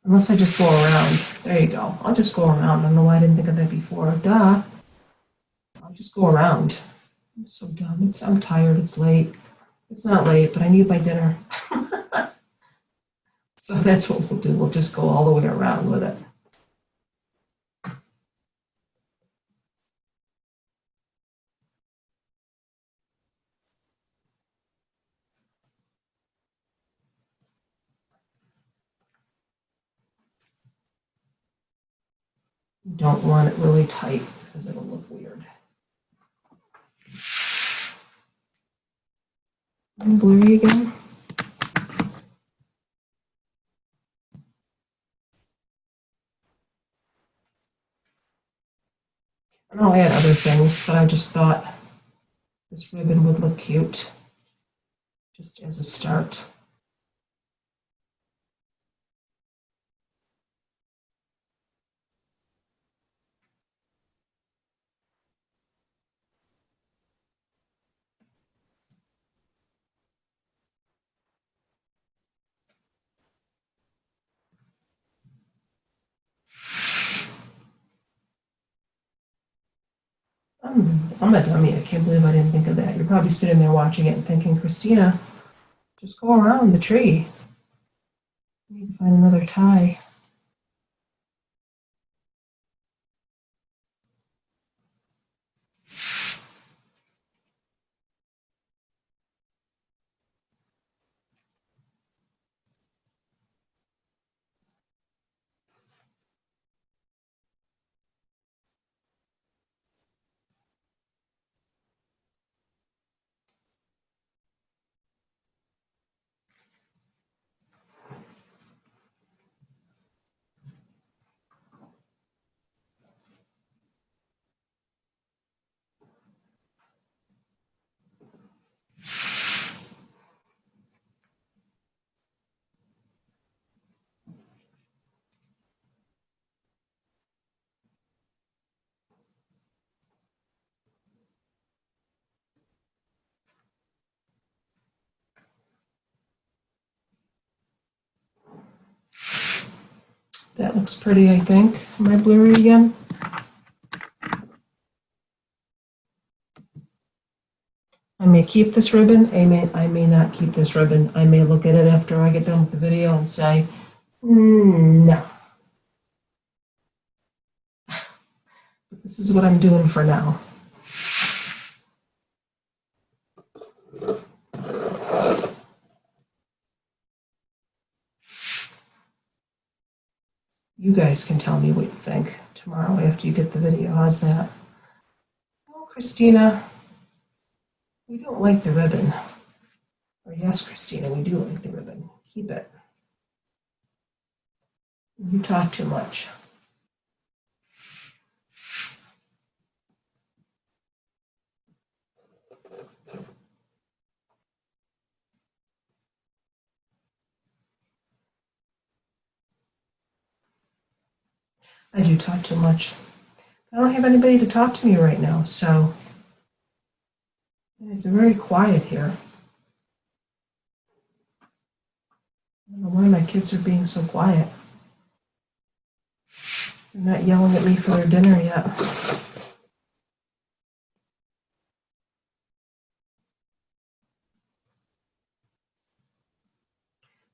Unless I just go around. There you go. I'll just go around. I don't know why I didn't think of that before. Duh. I'll just go around. I'm so dumb. I'm tired. It's late. It's not late, but I need my dinner. So that's what we'll do. We'll just go all the way around with it. You don't want it really tight because it'll look weird. I'm blurry again. And I'll add other things, but I just thought this ribbon would look cute just as a start. I'm a dummy. I can't believe I didn't think of that. You're probably sitting there watching it and thinking, Christina, just go around the tree. I need to find another tie. That looks pretty, I think. Am I blurry again? I may keep this ribbon. I may not keep this ribbon. I may look at it after I get done with the video and say, no. But this is what I'm doing for now. You guys can tell me what you think tomorrow after you get the video. How's that? Oh, Christina, we don't like the ribbon. Or yes, Christina, we do like the ribbon. Keep it. You talk too much. I do talk too much. I don't have anybody to talk to me right now, so it's very quiet here. I don't know why my kids are being so quiet. They're not yelling at me for their dinner yet.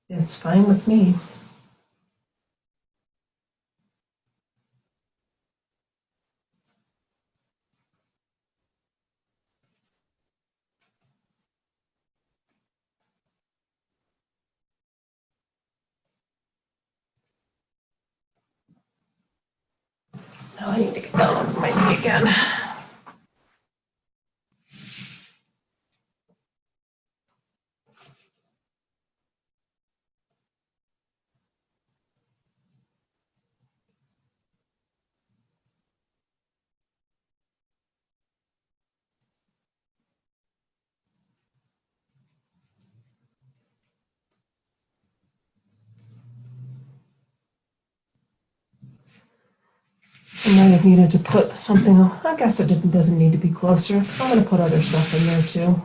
It's fine with me. Now I need to get down on my knee again. I might have needed to put something, I guess it doesn't need to be closer. I'm going to put other stuff in there too.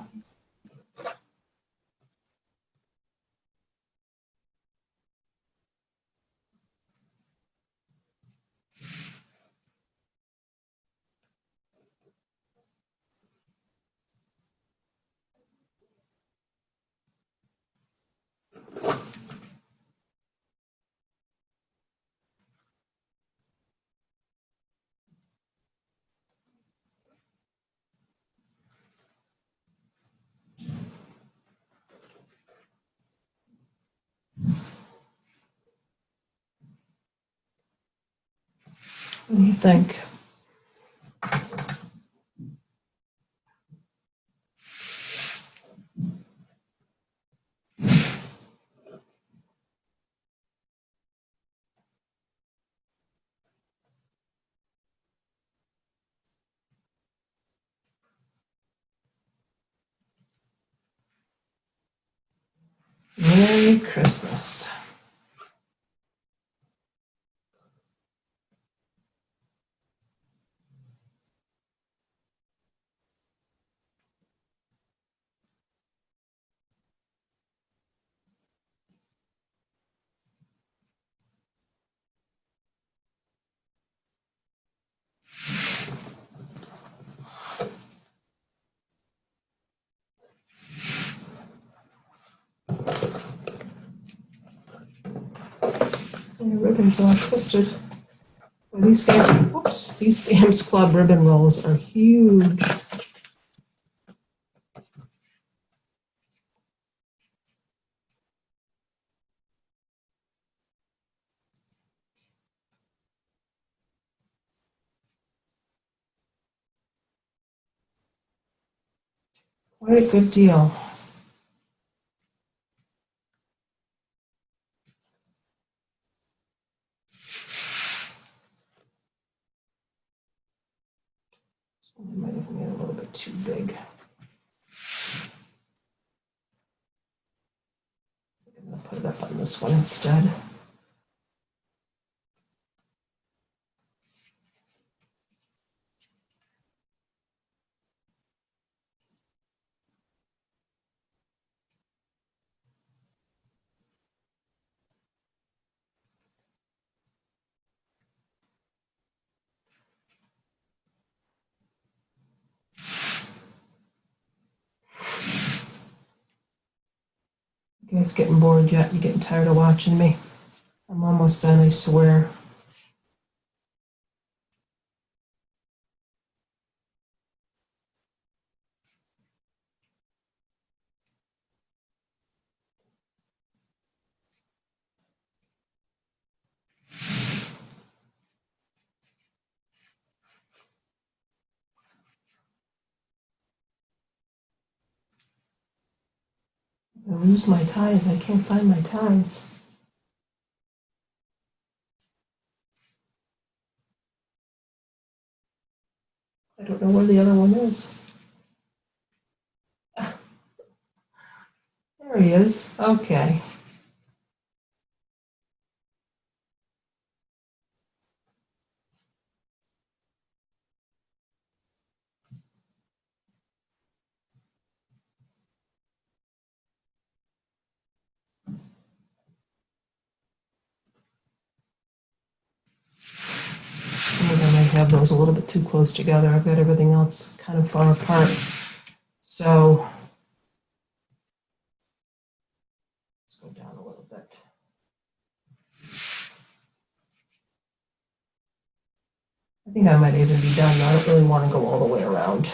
What do you think? Merry Christmas. And the ribbon's all twisted. Well, these Sam's Club ribbon rolls are huge. Quite a good deal. I might have made it a little bit too big. I'm going to put it up on this one instead. You guys getting bored yet? You getting tired of watching me? I'm almost done, I swear. I lose my ties. I can't find my ties. I don't know where the other one is. There he is. Okay. I might have those a little bit too close together. I've got everything else kind of far apart. So let's go down a little bit. I think I might even be done. I don't really want to go all the way around.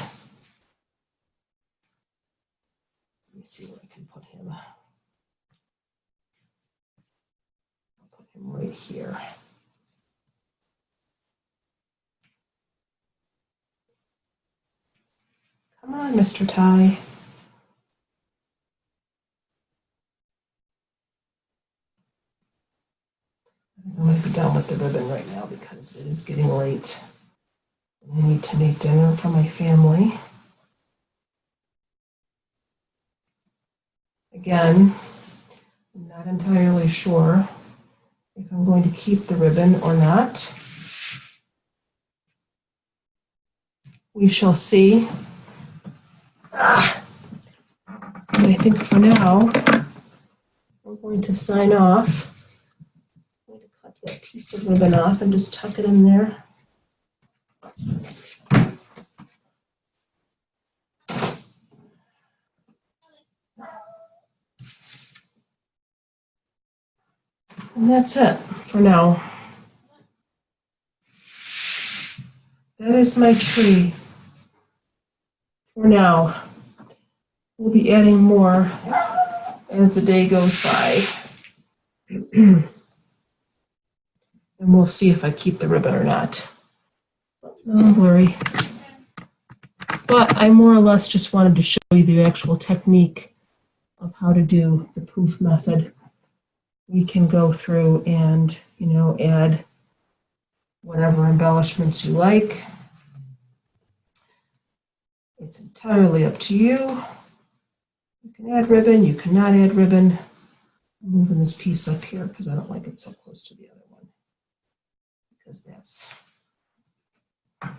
Let me see where I can put him. I'll put him right here. Come on, Mr. Tie. I might be done with the ribbon right now because it is getting late. I need to make dinner for my family. Again, I'm not entirely sure if I'm going to keep the ribbon or not. We shall see. But I think for now, we're going to sign off. I'm going to cut that piece of ribbon off and just tuck it in there. And that's it for now. That is my tree for now. We'll be adding more as the day goes by. And we'll see if I keep the ribbon or not. Oh, blurry. But I more or less just wanted to show you the actual technique of how to do the poof method. We can go through and, add whatever embellishments you like. It's entirely up to you. You can add ribbon, you cannot add ribbon. I'm moving this piece up here because I don't like it so close to the other one. Because that's... I'm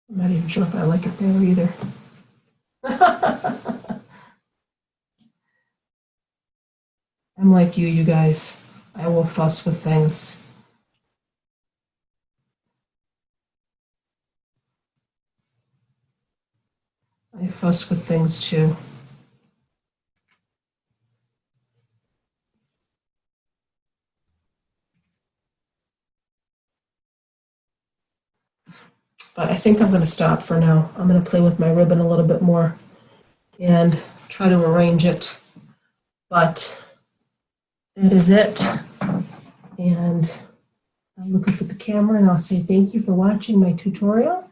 not even sure if I like it there either. I'm like you guys. I will fuss with things. I I fuss with things too. But I think I'm going to stop for now. I'm going to play with my ribbon a little bit more and try to arrange it. But that is it. And I'll look up at the camera and I'll say thank you for watching my tutorial.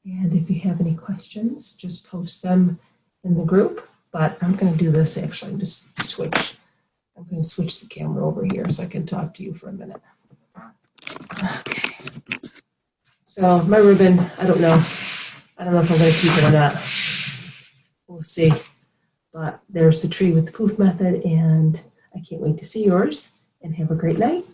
And if you have any questions, just post them in the group. But I'm going to do this actually. I'm going to switch the camera over here so I can talk to you for a minute. Okay. So my ribbon, I don't know if I'm going to keep it or not. We'll see. But there's the tree with the poof method, and I can't wait to see yours. And have a great night.